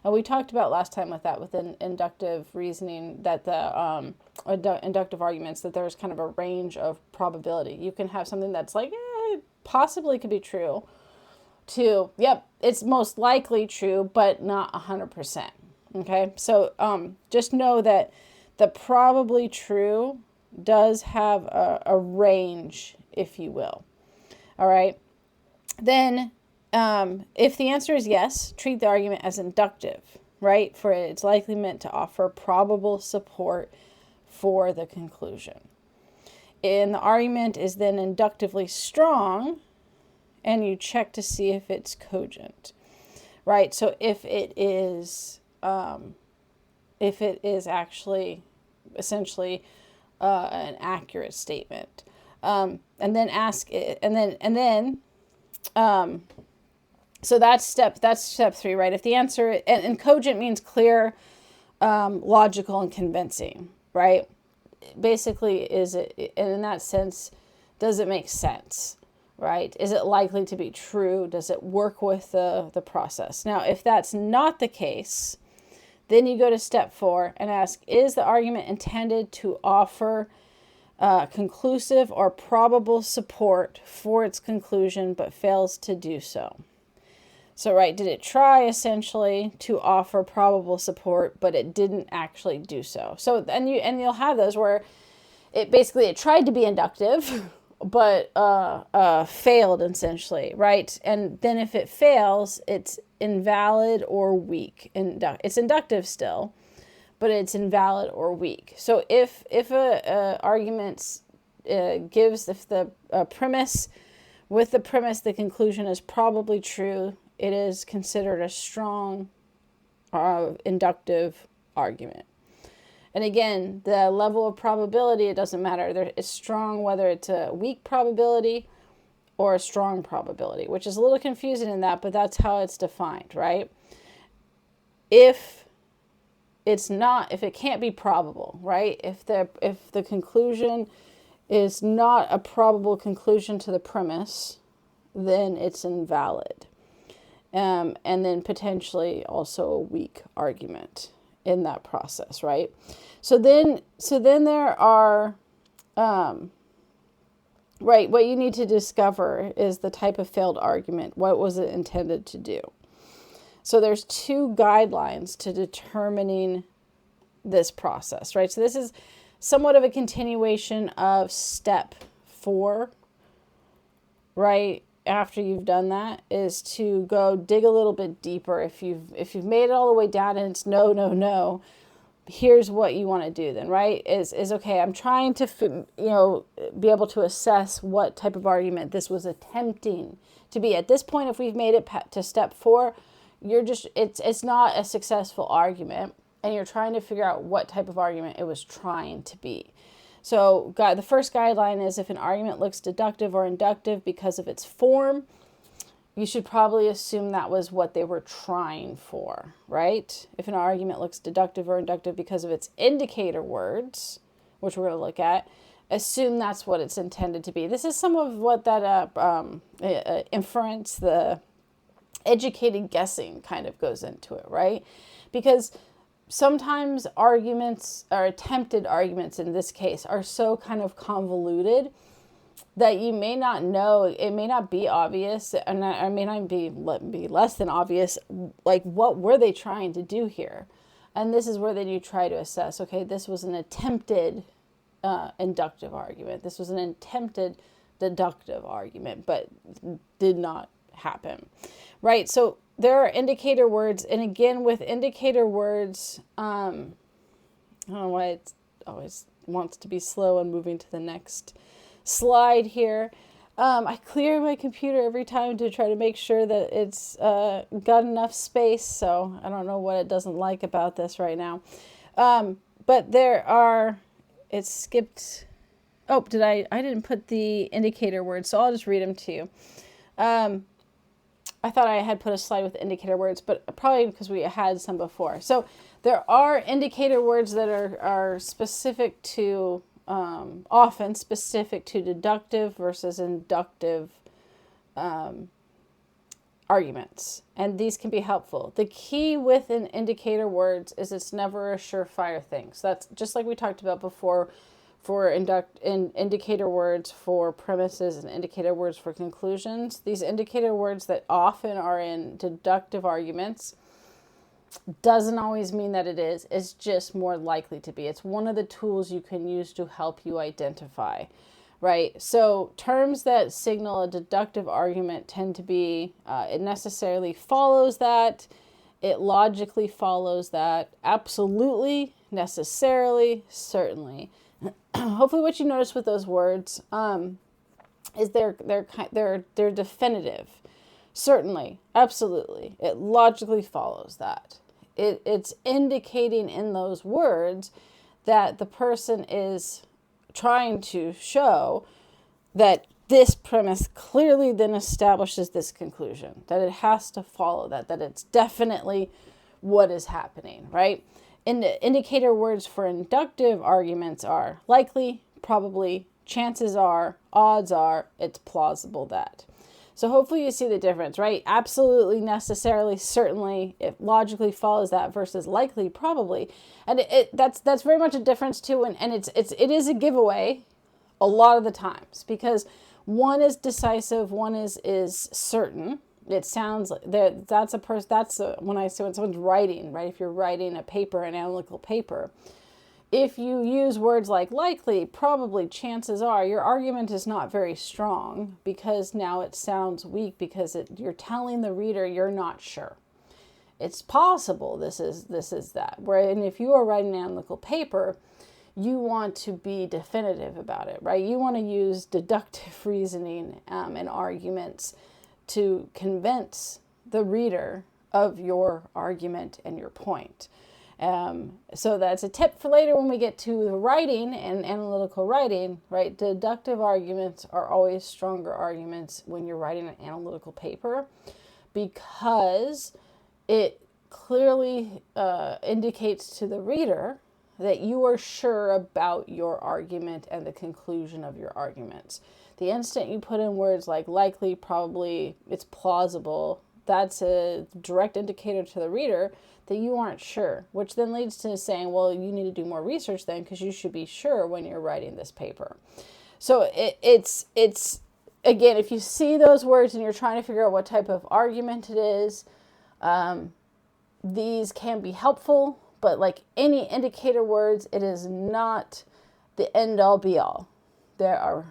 And we talked about last time with inductive reasoning that the inductive arguments, that there's kind of a range of probability. You can have something that's like, it possibly could be true, to, yep, it's most likely true, but not 100%. Okay, so just know that the probably true does have a range, if you will. All right, then if the answer is yes, treat the argument as inductive, right? For it's likely meant to offer probable support for the conclusion. And the argument is then inductively strong, and you check to see if it's cogent, right? So if it is actually essentially an accurate statement, and then ask it, and then so that's step 3, right? If the answer, and cogent means clear, logical, and convincing, right? Basically, is it, and in that sense, does it make sense, right? Is it likely to be true? Does it work with the process? Now, if that's not the case, then you go to step 4 and ask, is the argument intended to offer conclusive or probable support for its conclusion, but fails to do so? So, right, did it try essentially to offer probable support, but it didn't actually do so? So, you'll have those where it tried to be inductive, but failed essentially, right? And then if it fails, it's invalid or weak. It's inductive still, but it's invalid or weak. So if a argument gives, if the premise, with the premise the conclusion is probably true, it is considered a strong inductive argument. And again, the level of probability, it doesn't matter. It's strong whether it's a weak probability or a strong probability, which is a little confusing in that, but that's how it's defined, right? If it can't be probable, right? If the conclusion is not a probable conclusion to the premise, then it's invalid. And then potentially also a weak argument in that process, right? So then there are Right. What you need to discover is the type of failed argument. What was it intended to do? So there's two guidelines to determining this process, right? So this is somewhat of a continuation of step 4, right? After you've done that, is to go dig a little bit deeper. If you've made it all the way down and it's no, no, no, here's what you want to do then, right? Is okay, I'm trying to, be able to assess what type of argument this was attempting to be. At this point, if we've made it to step 4, it's not a successful argument, and you're trying to figure out what type of argument it was trying to be. So, the first guideline is if an argument looks deductive or inductive because of its form, you should probably assume that was what they were trying for, right? If an argument looks deductive or inductive because of its indicator words, which we're going to look at, assume that's what it's intended to be. This is some of what that inference, the educated guessing kind of goes into it, right? Because sometimes arguments, or attempted arguments in this case, are so kind of convoluted that you may not know, it may not be obvious, and it may not be less than obvious, like what were they trying to do here? And this is where then you try to assess, okay, this was an attempted inductive argument. This was an attempted deductive argument, but did not happen, right? So there are indicator words, and again, with indicator words, I don't know why it always wants to be slow and moving to the next slide here. I clear my computer every time to try to make sure that it's got enough space, so I don't know what it doesn't like about this right now. But there are, it skipped, oh, I didn't put the indicator words, so I'll just read them to you. I thought I had put a slide with indicator words, but probably because we had some before. So there are indicator words that are specific to, often specific to deductive versus inductive arguments. And these can be helpful. The key with an indicator words is it's never a surefire thing. So that's just like we talked about before for indicator words for premises and indicator words for conclusions. These indicator words that often are in deductive arguments doesn't always mean that it is. It's just more likely to be. It's one of the tools you can use to help you identify, right? So terms that signal a deductive argument tend to be, it necessarily follows that, it logically follows that, absolutely, necessarily, certainly. Hopefully what you notice with those words is they're definitive. Certainly, absolutely. It logically follows that. It's indicating in those words that the person is trying to show that this premise clearly then establishes this conclusion, that it has to follow that it's definitely what is happening, right? And the indicator words for inductive arguments are likely, probably, chances are, odds are, it's plausible that. So hopefully you see the difference, right? Absolutely, necessarily, certainly, it logically follows that versus likely, probably. And that's very much a difference too, and it is a giveaway a lot of the times, because one is decisive, one is certain. It sounds like that's when I say when someone's writing, right? If you're writing a paper, an analytical paper, if you use words like likely, probably, chances are, your argument is not very strong, because now it sounds weak, because you're telling the reader you're not sure. It's possible this is that. And if you are writing an analytical paper, you want to be definitive about it, right? You want to use deductive reasoning and arguments to convince the reader of your argument and your point. So that's a tip for later when we get to the writing and analytical writing, right? Deductive arguments are always stronger arguments when you're writing an analytical paper, because it clearly indicates to the reader that you are sure about your argument and the conclusion of your arguments. The instant you put in words like likely, probably, it's plausible, that's a direct indicator to the reader that you aren't sure, which then leads to saying, well, you need to do more research then, because you should be sure when you're writing this paper. So it's again, if you see those words and you're trying to figure out what type of argument it is, these can be helpful, but like any indicator words, it is not the end all be all. There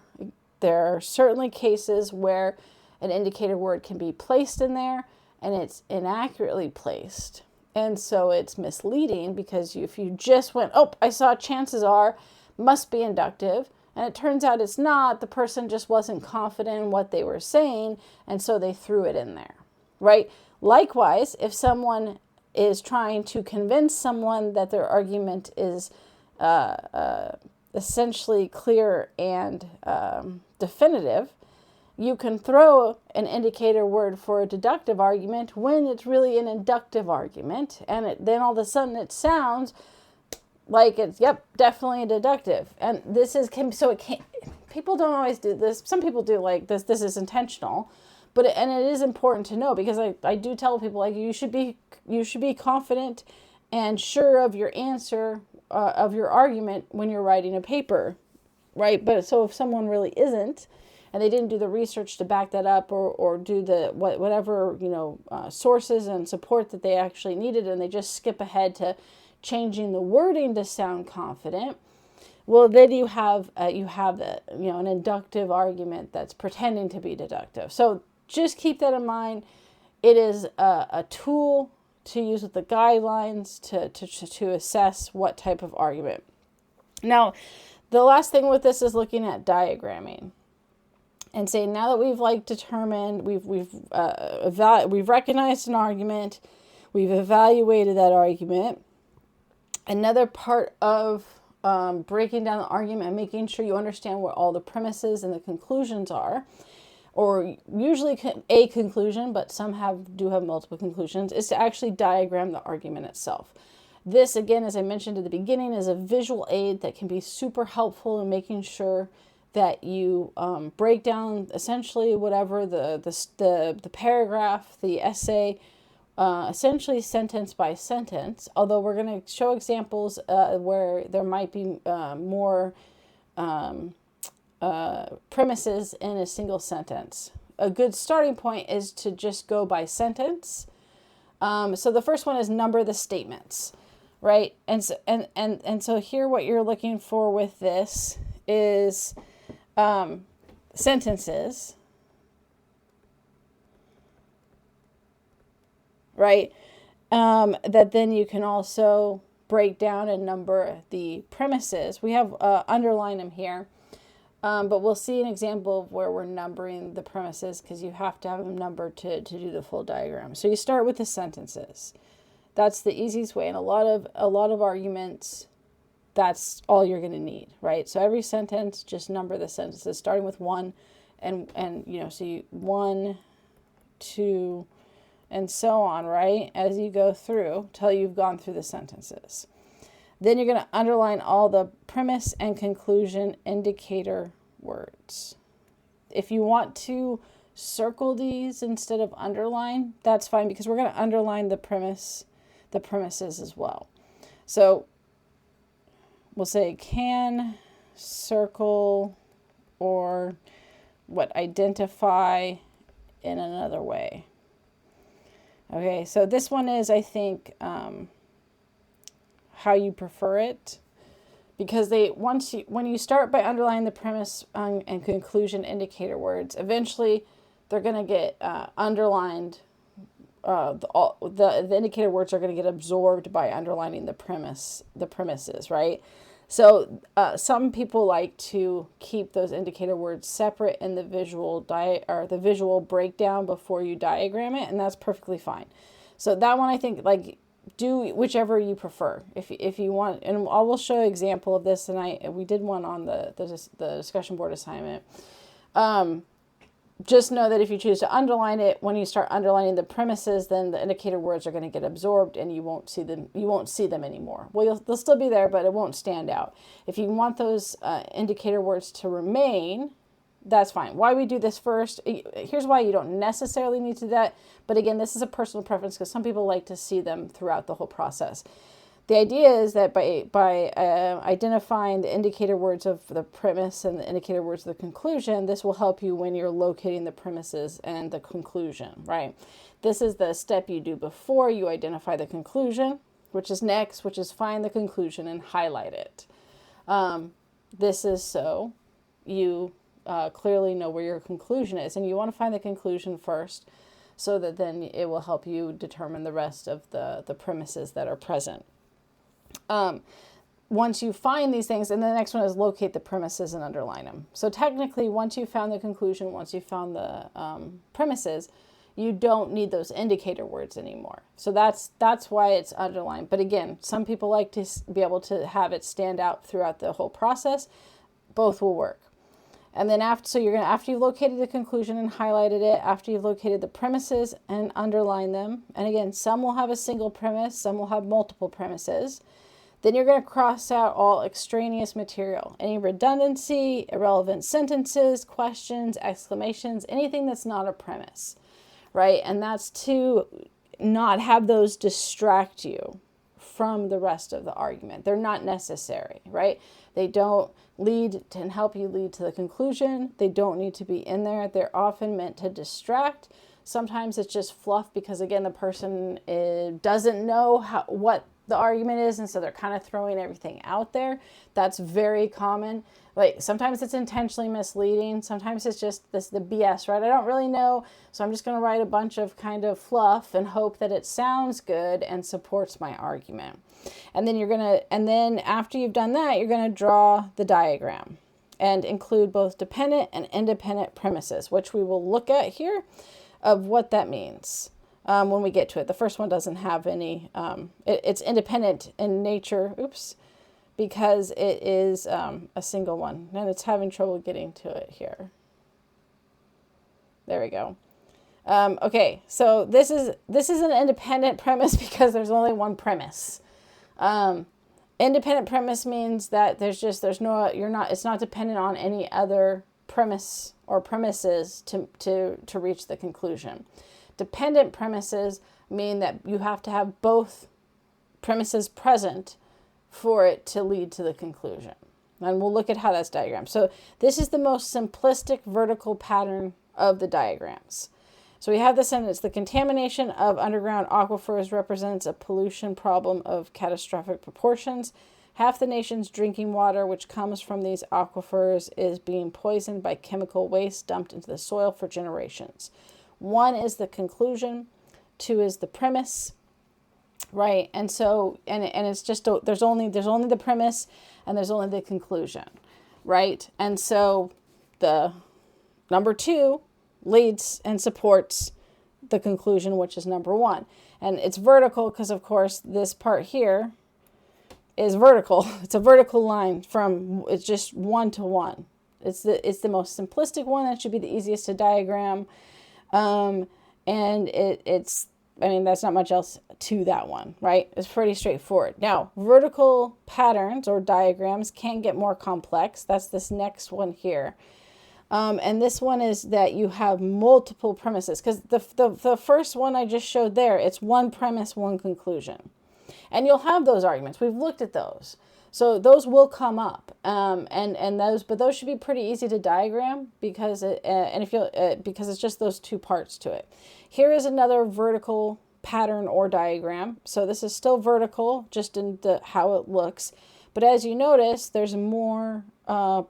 are certainly cases where an indicator word can be placed in there and it's inaccurately placed. And so it's misleading because if you just went, oh, I saw chances are, must be inductive, and it turns out it's not, the person just wasn't confident in what they were saying, and so they threw it in there, right? Likewise, if someone is trying to convince someone that their argument is essentially clear and definitive, you can throw an indicator word for a deductive argument when it's really an inductive argument, and then all of a sudden it sounds like it's, yep, definitely a deductive. And this is, so it can't, people don't always do this. Some people do like this is intentional, but it is important to know, because I do tell people, like, you should be confident and sure of your answer, of your argument when you're writing a paper, right? But so if someone really isn't, and they didn't do the research to back that up, or do the whatever sources and support that they actually needed, and they just skip ahead to changing the wording to sound confident, well, then you have an inductive argument that's pretending to be deductive. So just keep that in mind. It is a tool to use with the guidelines to assess what type of argument. Now, the last thing with this is looking at diagramming. And saying, now that we've determined, we've recognized an argument, we've evaluated that argument. Another part of breaking down the argument and making sure you understand what all the premises and the conclusions are, or usually a conclusion, but some do have multiple conclusions, is to actually diagram the argument itself. This, again, as I mentioned at the beginning, is a visual aid that can be super helpful in making sure that you break down essentially whatever the paragraph, the essay, essentially sentence by sentence, although we're going to show examples where there might be more premises in a single sentence. A good starting point is to just go by sentence. So the first one is number the statements, right? And so here what you're looking for with this is sentences, right? That then you can also break down and number the premises. We have underlined them here, but we'll see an example of where we're numbering the premises, because you have to have them numbered to do the full diagram. So you start with the sentences. That's the easiest way. And a lot of arguments, that's all you're going to need, right? So every sentence, just number the sentences, starting with one, and so you 1, 2, and so on, right? As you go through till you've gone through the sentences. Then you're going to underline all the premise and conclusion indicator words. If you want to circle these instead of underline, that's fine, because we're going to underline the premises as well. So we'll say can, circle, or identify in another way. Okay, so this one is, I think, how you prefer it, because when you start by underlining the premise and conclusion indicator words, eventually they're going to get underlined. The indicator words are going to get absorbed by underlining the premises, right? So some people like to keep those indicator words separate in the visual breakdown before you diagram it, and that's perfectly fine. So that one, I think, do whichever you prefer. If you want, and I will show an example of this, and we did one on the discussion board assignment. Just know that if you choose to underline it, when you start underlining the premises, then the indicator words are going to get absorbed, and you won't see them anymore. Well, they'll still be there, but it won't stand out. If you want those indicator words to remain, that's fine. Why we do this first, here's why you don't necessarily need to do that. But again, this is a personal preference, because some people like to see them throughout the whole process. The idea is that by identifying the indicator words of the premise and the indicator words of the conclusion, this will help you when you're locating the premises and the conclusion, right? This is the step you do before you identify the conclusion, which is next, which is find the conclusion and highlight it. This is so you clearly know where your conclusion is, and you want to find the conclusion first so that then it will help you determine the rest of the premises that are present. Once you find these things, and the next one is locate the premises and underline them. So technically, once you found the conclusion, once you found the premises, you don't need those indicator words anymore. So that's why it's underlined. But again, some people like to be able to have it stand out throughout the whole process. Both will work. And then after you've located the conclusion and highlighted it, after you've located the premises and underlined them, and again, some will have a single premise, some will have multiple premises. Then you're going to cross out all extraneous material, any redundancy, irrelevant sentences, questions, exclamations, anything that's not a premise, right? And that's to not have those distract you from the rest of the argument. They're not necessary, right? They don't lead to and help you lead to the conclusion. They don't need to be in there. They're often meant to distract. Sometimes it's just fluff because, again, the person doesn't know what the argument is, and so they're kind of throwing everything out there. That's very common. Like sometimes it's intentionally misleading. Sometimes it's just the BS, right? I don't really know, so I'm just going to write a bunch of kind of fluff and hope that it sounds good and supports my argument. And then after you've done that, you're going to draw the diagram and include both dependent and independent premises, which we will look at here of what that means. When we get to it. The first one doesn't have any, it's independent in nature, because it is a single one, and it's having trouble getting to it here. There we go. Okay, so this is an independent premise because there's only one premise. Independent premise means that it's not dependent on any other premise or premises to reach the conclusion. Dependent premises mean that you have to have both premises present for it to lead to the conclusion. And we'll look at how that's diagrammed. So this is the most simplistic vertical pattern of the diagrams. So we have the sentence, the contamination of underground aquifers represents a pollution problem of catastrophic proportions. Half the nation's drinking water, which comes from these aquifers, is being poisoned by chemical waste dumped into the soil for generations. 1 is the conclusion, 2 is the premise, right? And so, and it's just, there's only the premise and there's only the conclusion, right? And so the number 2 leads and supports the conclusion, which is number 1. And it's vertical because, of course, this part here is vertical. It's a vertical line it's just 1 to 1. It's the most simplistic one. That should be the easiest to diagram. And that's not much else to that one, right? It's pretty straightforward. Now, vertical patterns or diagrams can get more complex. That's this next one here. And this one is that you have multiple premises, because the first one I just showed there, it's one premise, one conclusion. And you'll have those arguments. We've looked at those. So those will come up, but those should be pretty easy to diagram because because it's just those two parts to it. Here is another vertical pattern or diagram. So this is still vertical, just in how it looks. But as you notice, there's more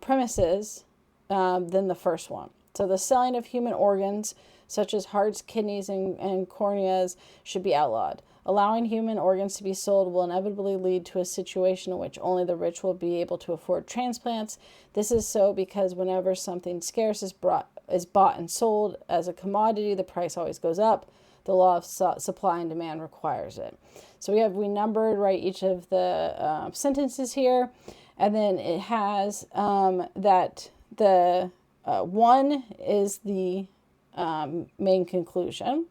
premises than the first one. So the selling of human organs, such as hearts, kidneys, and corneas, should be outlawed. Allowing human organs to be sold will inevitably lead to a situation in which only the rich will be able to afford transplants. This is so because whenever something scarce is bought and sold as a commodity, the price always goes up. The law of supply and demand requires it. So we numbered, right, each of the sentences here, and then it has that the 1 is the main conclusion.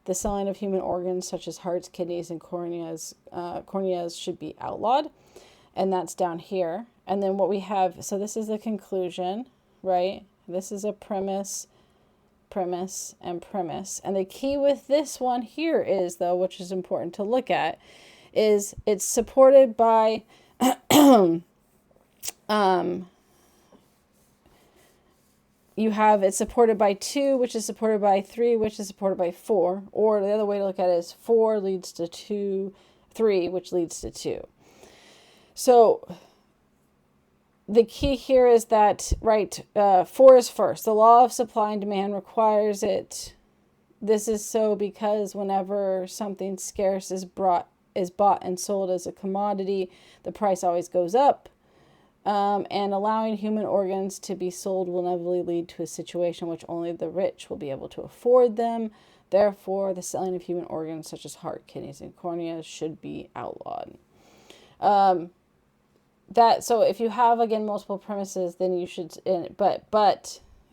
The selling of human organs such as hearts, kidneys, and corneas should be outlawed. And that's down here. And then what we have, so this is the conclusion, right? This is a premise, and premise. And the key with this one here is, though, which is important to look at, is it's supported by it's supported by 2, which is supported by 3, which is supported by 4. Or the other way to look at it is 4 leads to 2, 3, which leads to 2. So the key here is that, 4 is first. The law of supply and demand requires it. This is so because whenever something scarce is bought and sold as a commodity, the price always goes up. And allowing human organs to be sold will inevitably lead to a situation in which only the rich will be able to afford them. Therefore, the selling of human organs such as heart, kidneys, and corneas should be outlawed. So if you have, again, multiple premises, then you should, and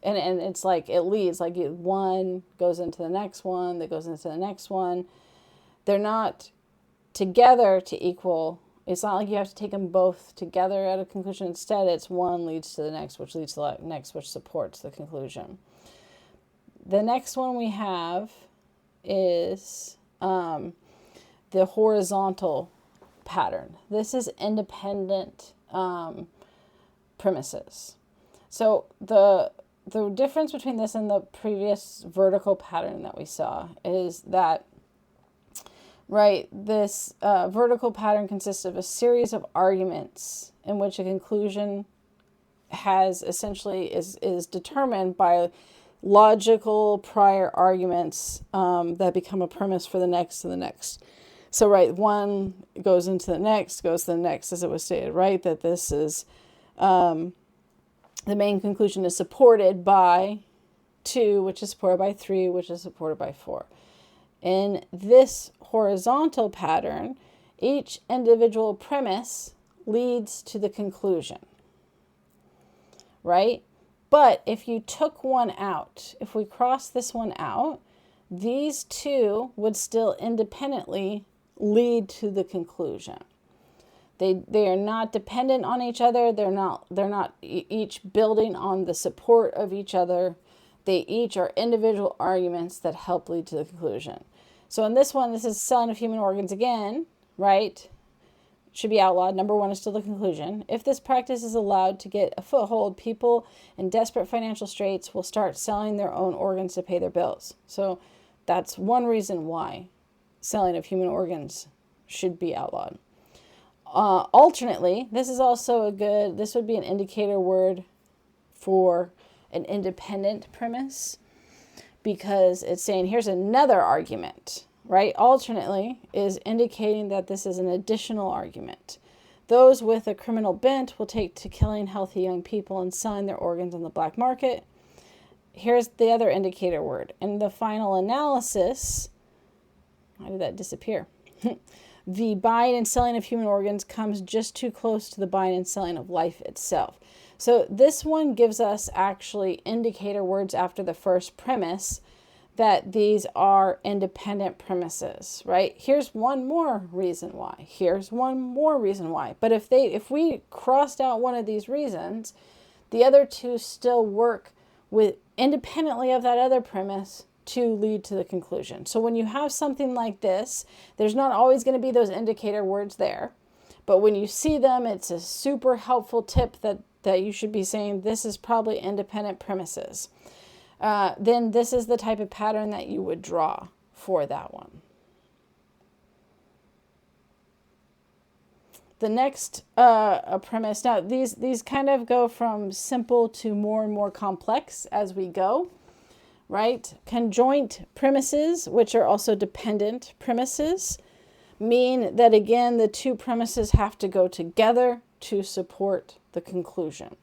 it's like it leads, like one goes into the next one, that goes into the next one. They're not together to equal. It's not like you have to take them both together at a conclusion. Instead, it's one leads to the next, which leads to the next, which supports the conclusion. The next one we have is the horizontal pattern. This is independent premises. So the difference between this and the previous vertical pattern that we saw is that this vertical pattern consists of a series of arguments in which a conclusion has essentially is determined by logical prior arguments that become a premise for the next and the next. So, one goes into the next, goes to the next, as it was stated, that this is the main conclusion is supported by 2, which is supported by 3, which is supported by 4. In this horizontal pattern, each individual premise leads to the conclusion, right? But if you took one out, if we cross this one out, these 2 would still independently lead to the conclusion. They are not dependent on each other. They're not each building on the support of each other. They each are individual arguments that help lead to the conclusion. So in this one, this is selling of human organs again, should be outlawed. Number 1 is still the conclusion. If this practice is allowed to get a foothold, people in desperate financial straits will start selling their own organs to pay their bills. So that's one reason why selling of human organs should be outlawed. Alternately, this is also this would be an indicator word for an independent premise, because it's saying here's another argument, Alternately is indicating that this is an additional argument. Those with a criminal bent will take to killing healthy young people and selling their organs on the black market. Here's the other indicator word. In the final analysis, why did that disappear? The buying and selling of human organs comes just too close to the buying and selling of life itself. So this one gives us actually indicator words after the first premise that these are independent premises, Here's one more reason why. Here's one more reason why. But if we crossed out one of these reasons, the other 2 still work with independently of that other premise to lead to the conclusion. So when you have something like this, there's not always going to be those indicator words there. But when you see them, it's a super helpful tip that you should be saying, this is probably independent premises. Then this is the type of pattern that you would draw for that one. The next premise, now these kind of go from simple to more and more complex as we go, Conjoint premises, which are also dependent premises, mean that, again, the 2 premises have to go together to support the conclusion.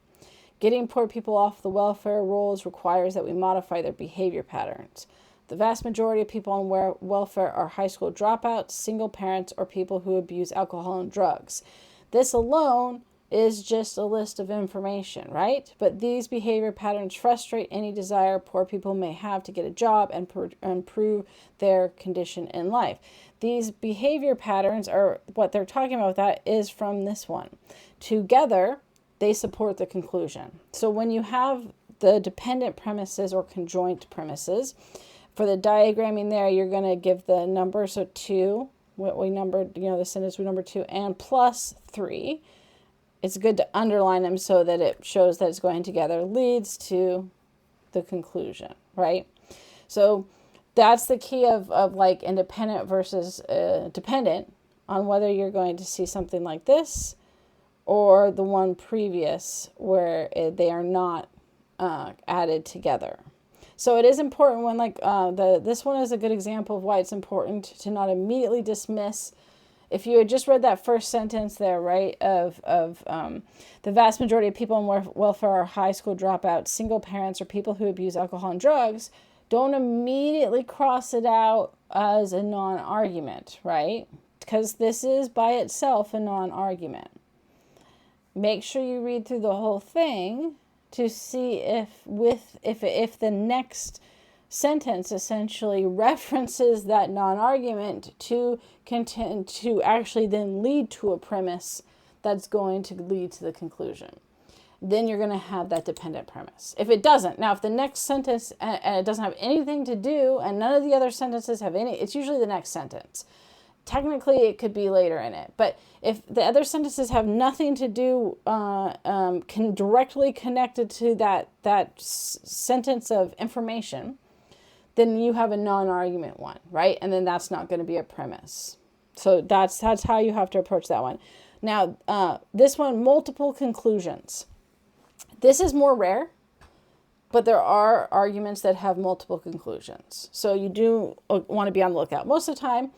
Getting poor people off the welfare rolls requires that we modify their behavior patterns. The vast majority of people on welfare are high school dropouts, single parents, or people who abuse alcohol and drugs. This alone is just a list of information, But these behavior patterns frustrate any desire poor people may have to get a job and improve their condition in life. These behavior patterns are what they're talking about. That is from this one. Together, they support the conclusion. So when you have the dependent premises or conjoint premises, for the diagramming there, you're going to give the number. So 2 what we numbered, the sentence we numbered 2, and plus 3. It's good to underline them so that it shows that it's going together, leads to the conclusion, right? So that's the key of like independent versus dependent, on whether you're going to see something like this or the one previous where they are not added together. So it is important when this one is a good example of why it's important to not immediately dismiss. If you had just read that first sentence there, right, of the vast majority of people on welfare are high school dropouts, single parents, or people who abuse alcohol and drugs, don't immediately cross it out as a non-argument, right? Because this is by itself a non-argument. Make sure you read through the whole thing to see if the next sentence essentially references that non-argument to actually then lead to a premise that's going to lead to the conclusion. Then you're going to have that dependent premise. If it doesn't, now if the next sentence and it doesn't have anything to do and none of the other sentences have any, it's usually the next sentence. Technically, it could be later in it, but if the other sentences have nothing to do, can directly connected to that sentence of information, then you have a non-argument one, right? And then that's not going to be a premise. So that's how you have to approach that one. Now, this one, multiple conclusions. This is more rare, but there are arguments that have multiple conclusions. So you do want to be on the lookout. Most of the time,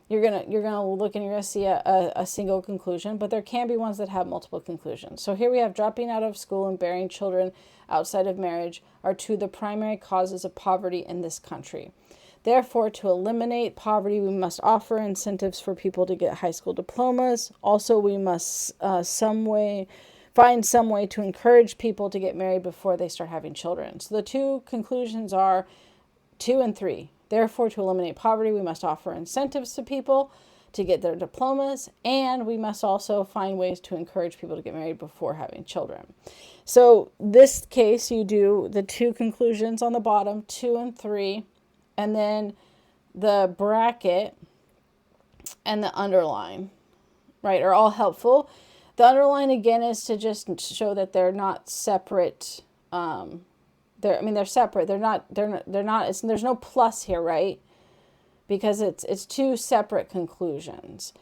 you're gonna look and you're gonna see a single conclusion, but there can be ones that have multiple conclusions. So here we have dropping out of school and bearing children outside of marriage are two of the primary causes of poverty in this country. Therefore, to eliminate poverty, we must offer incentives for people to get high school diplomas. Also, we must find some way to encourage people to get married before they start having children. So the two conclusions are 2 and 3. Therefore, to eliminate poverty, we must offer incentives to people to get their diplomas, and we must also find ways to encourage people to get married before having children. So this case, you do the two conclusions on the bottom, 2 and 3, and then the bracket and the underline, right, are all helpful. The underline, again, is to just show that they're not separate. They're separate. They're not, there's no plus here, right? Because it's two separate conclusions.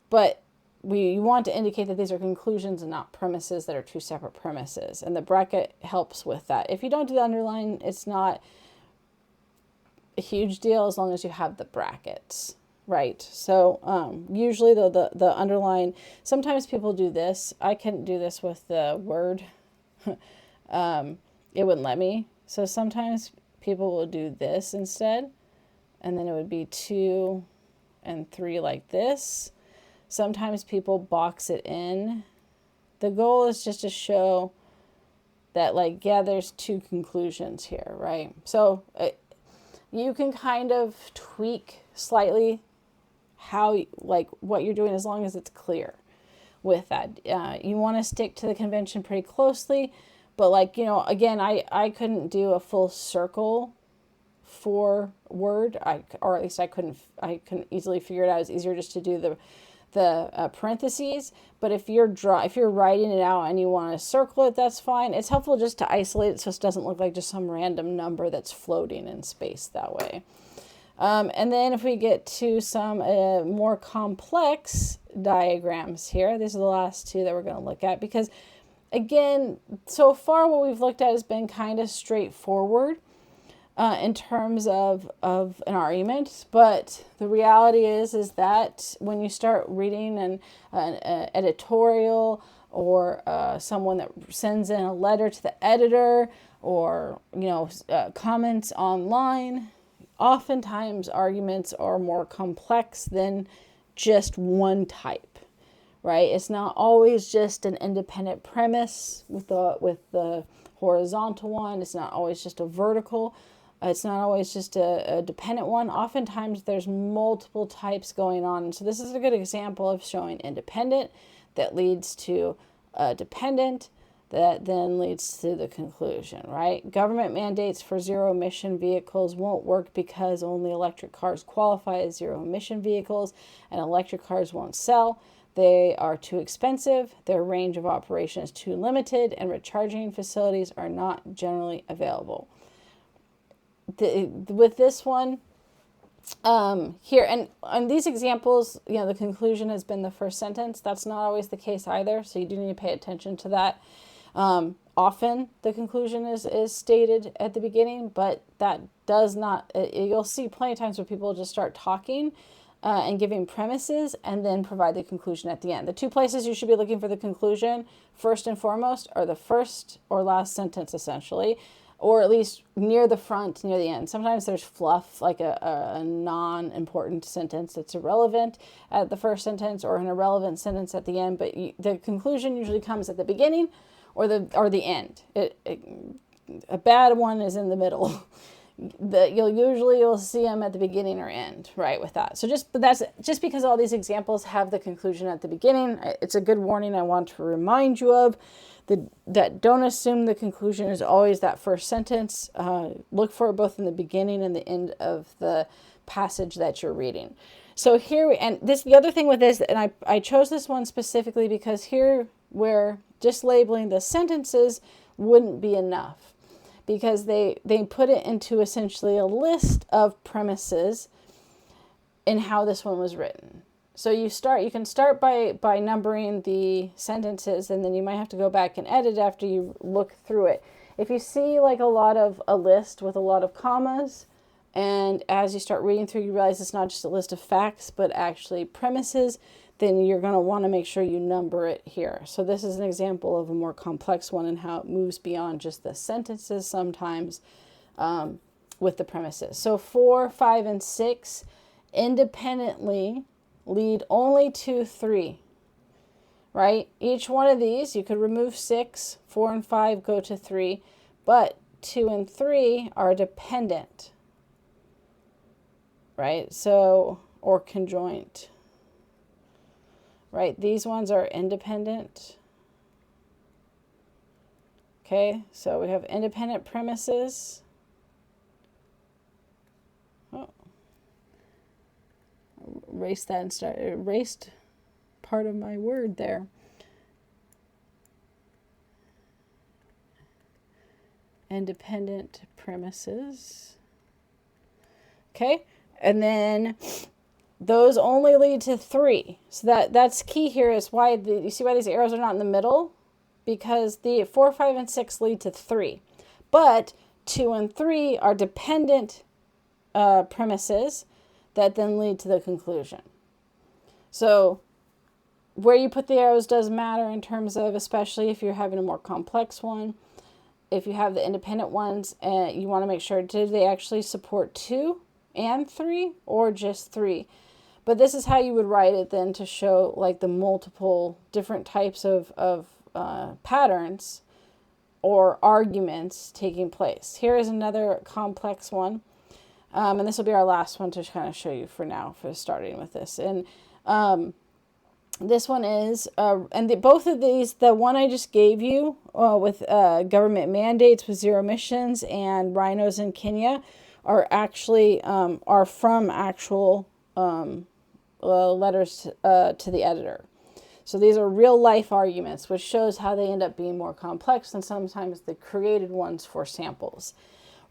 But you want to indicate that these are conclusions and not premises that are two separate premises. And the bracket helps with that. If you don't do the underline, it's not a huge deal as long as you have the brackets, right? So usually the underline, sometimes people do this. I couldn't do this with the Word. It wouldn't let me. So sometimes people will do this instead. And then it would be 2 and 3 like this. Sometimes people box it in. The goal is just to show that, there's two conclusions here, right? So you can kind of tweak slightly how, what you're doing as long as it's clear with that. You want to stick to the convention pretty closely. But again, I couldn't do a full circle for Word, or at least I couldn't easily figure it out. It's easier just to do the parentheses. But if you're writing it out and you want to circle it, that's fine. It's helpful just to isolate it so it doesn't look like just some random number that's floating in space that way. And then if we get to some more complex diagrams here, these are the last two that we're going to look at, because again, so far what we've looked at has been kind of straightforward in terms of an argument, but the reality is that when you start reading an editorial or someone that sends in a letter to the editor or comments online, oftentimes arguments are more complex than just one type. Right? It's not always just an independent premise with the horizontal one. It's not always just a vertical. It's not always just a dependent one. Oftentimes there's multiple types going on. So this is a good example of showing independent that leads to dependent that then leads to the conclusion, right? Government mandates for zero emission vehicles won't work because only electric cars qualify as zero emission vehicles, and electric cars won't sell. They are too expensive, their range of operation is too limited, and recharging facilities are not generally available. With this one, here, and on these examples, the conclusion has been the first sentence. That's not always the case either, so you do need to pay attention to that. Often the conclusion is stated at the beginning, but that does not, you'll see plenty of times where people just start talking and giving premises and then provide the conclusion at the end. The two places you should be looking for the conclusion, first and foremost, are the first or last sentence, essentially, or at least near the front, near the end. Sometimes there's fluff, like a non-important sentence that's irrelevant at the first sentence or an irrelevant sentence at the end, but the conclusion usually comes at the beginning or the end. A bad one is in the middle. You'll see them at the beginning or end, right, with that. But that's just because all these examples have the conclusion at the beginning. It's a good warning I want to remind you of. That don't assume the conclusion is always that first sentence. Look for it both in the beginning and the end of the passage that you're reading. So here, the other thing with this, and I chose this one specifically because here where just labeling the sentences wouldn't be enough, because they put it into essentially a list of premises in how this one was written. So you can start by numbering the sentences, and then you might have to go back and edit after you look through it. If you see like a list with a lot of commas, and as you start reading through, you realize it's not just a list of facts, but actually premises, then you're going to want to make sure you number it here. So this is an example of a more complex one and how it moves beyond just the sentences sometimes with the premises. So 4, 5, and 6 independently lead only to 3, right? Each one of these, you could remove 6, 4 and 5 go to 3, but 2 and 3 are dependent, right? So, or conjoint, right? These ones are independent. Okay, so we have independent premises. Erase that and erased part of my word there. Independent premises. Okay, and then those only lead to 3. So that's key here is why you see why these arrows are not in the middle? Because the 4, 5, and 6 lead to 3. But 2 and 3 are dependent premises that then lead to the conclusion. So where you put the arrows does matter in terms of, especially if you're having a more complex one. If you have the independent ones, you want to make sure, did they actually support 2 and 3 or just 3? But this is how you would write it then to show like the multiple different types of patterns or arguments taking place. Here is another complex one. And this will be our last one to kind of show you for now, for starting with this. And this one is, both of these, the one I just gave you with government mandates with zero emissions and rhinos in Kenya are actually, are from actual letters to the editor. So these are real life arguments, which shows how they end up being more complex than sometimes the created ones for samples.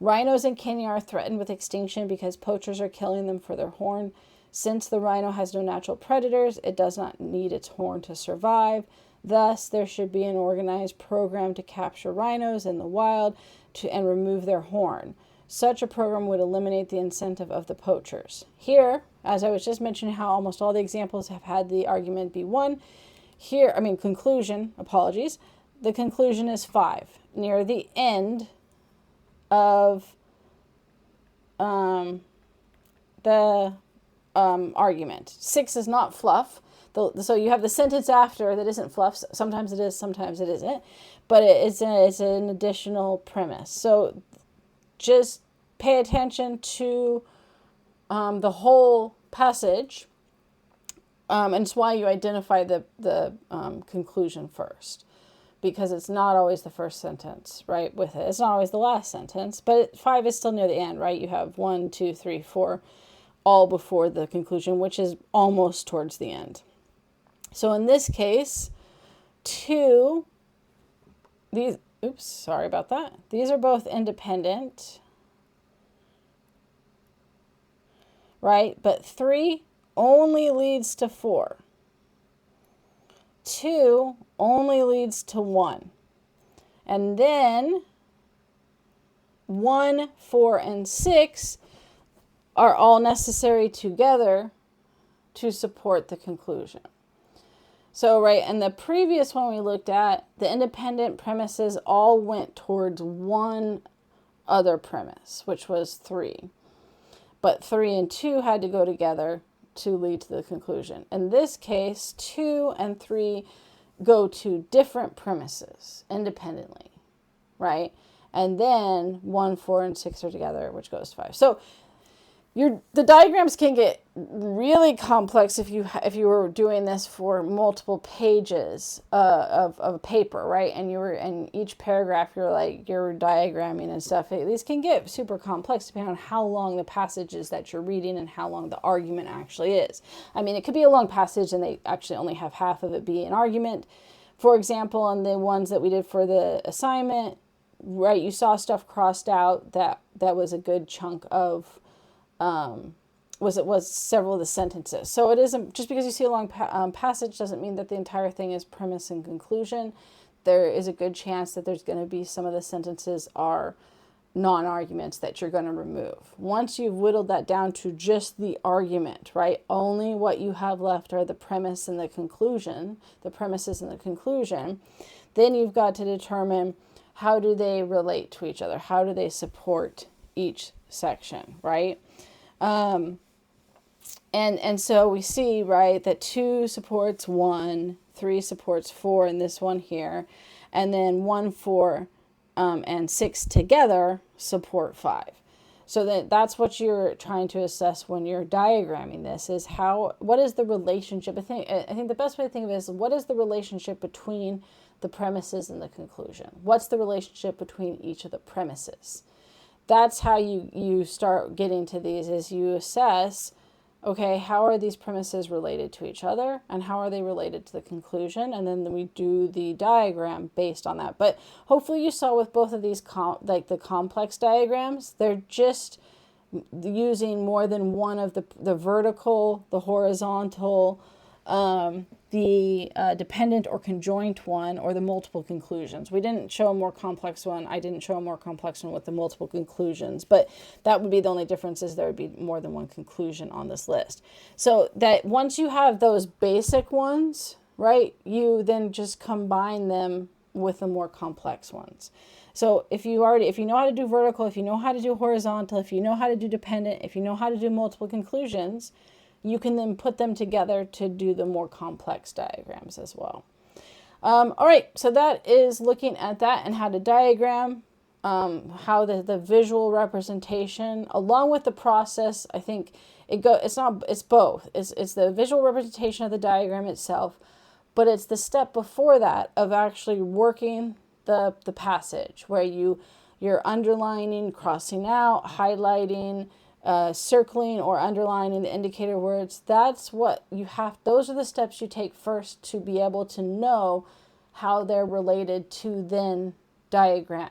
Rhinos in Kenya are threatened with extinction because poachers are killing them for their horn. Since the rhino has no natural predators, it does not need its horn to survive. Thus, there should be an organized program to capture rhinos in the wild and remove their horn. Such a program would eliminate the incentive of the poachers. Here, as I was just mentioning how almost all the examples have had the argument be 1, conclusion, apologies. The conclusion is 5. Near the end of the argument. 6 is not fluff. So you have the sentence after that isn't fluff. Sometimes it is, sometimes it isn't. But it's an additional premise. So just pay attention to the whole passage. And it's why you identify the conclusion first. because it's not always the first sentence, right, with it. It's not always the last sentence, but 5 is still near the end, right? You have 1, 2, 3, 4, all before the conclusion, which is almost towards the end. So in this case, 2, these, oops, sorry about that. These are both independent, right? But 3 only leads to 4. 2 only leads to 1. And then 1, 4, and 6 are all necessary together to support the conclusion. So, right, and the previous one we looked at, the independent premises all went towards one other premise, which was 3. But 3 and 2 had to go together to lead to the conclusion. In this case, 2 and 3 go to different premises independently, right? And then 1, 4, and 6 are together, which goes to 5. So the diagrams can get really complex if you were doing this for multiple pages of a paper, right? And in each paragraph you're diagramming and stuff. These can get super complex depending on how long the passage is that you're reading and how long the argument actually is. I mean, it could be a long passage and they actually only have half of it be an argument. For example, on the ones that we did for the assignment, right, you saw stuff crossed out that was a good chunk of was several of the sentences. So it isn't just because you see a long passage doesn't mean that the entire thing is premise and conclusion. There is a good chance that there's going to be some of the sentences are non-arguments that you're going to remove. Once you've whittled that down to just the argument, right? Only what you have left are the premise and the conclusion, the premises and the conclusion. Then you've got to determine how do they relate to each other? How do they support each section, right? And so we see, right, that 2 supports 1, 3 supports 4 in this one here, and then 1, 4, and 6 together support 5. So that's what you're trying to assess when you're diagramming this is what is the relationship? I think the best way to think of it is what is the relationship between the premises and the conclusion? What's the relationship between each of the premises? That's how you start getting to these is you assess, okay, how are these premises related to each other and how are they related to the conclusion? And then we do the diagram based on that. But hopefully you saw with both of these, the complex diagrams, they're just using more than one of the vertical, the horizontal, the dependent or conjoint one, or the multiple conclusions. We didn't show a more complex one. I didn't show a more complex one with the multiple conclusions, but that would be the only difference is there would be more than one conclusion on this list. So that once you have those basic ones, right, you then just combine them with the more complex ones. So if you know how to do vertical, if you know how to do horizontal, if you know how to do dependent, if you know how to do multiple conclusions, you can then put them together to do the more complex diagrams as well. All right, so that is looking at that and how to diagram, how the visual representation, along with the process. I think it's both. It's the visual representation of the diagram itself, but it's the step before that of actually working the passage where you're underlining, crossing out, highlighting, circling or underlining the indicator words. That's what you have. Those are the steps you take first to be able to know how they're related to then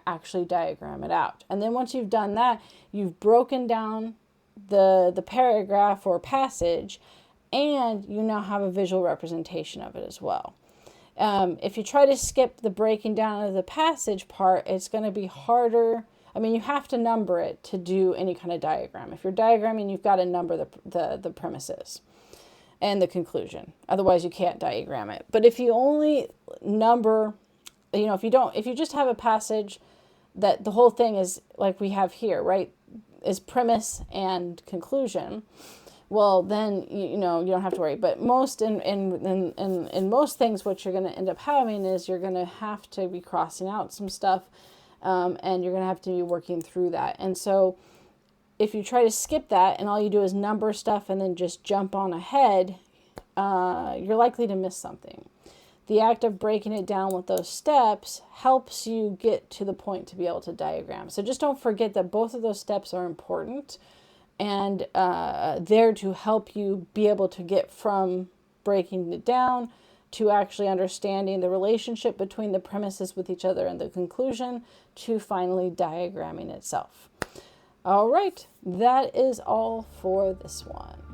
actually diagram it out. And then once you've done that, you've broken down the paragraph or passage, and you now have a visual representation of it as well. If you try to skip the breaking down of the passage part, it's going to be harder. I mean, you have to number it to do any kind of diagram. If you're diagramming, you've got to number the premises and the conclusion. Otherwise, you can't diagram it. But if you only number, if you just have a passage that the whole thing is like we have here, right, is premise and conclusion, well, then, you don't have to worry. But most in most things, what you're going to end up having is you're going to have to be crossing out some stuff. And you're going to have to be working through that. And so if you try to skip that and all you do is number stuff and then just jump on ahead, you're likely to miss something. the act of breaking it down with those steps helps you get to the point to be able to diagram. So just don't forget that both of those steps are important and there to help you be able to get from breaking it down to actually understanding the relationship between the premises with each other and the conclusion to finally diagramming itself. All right, that is all for this one.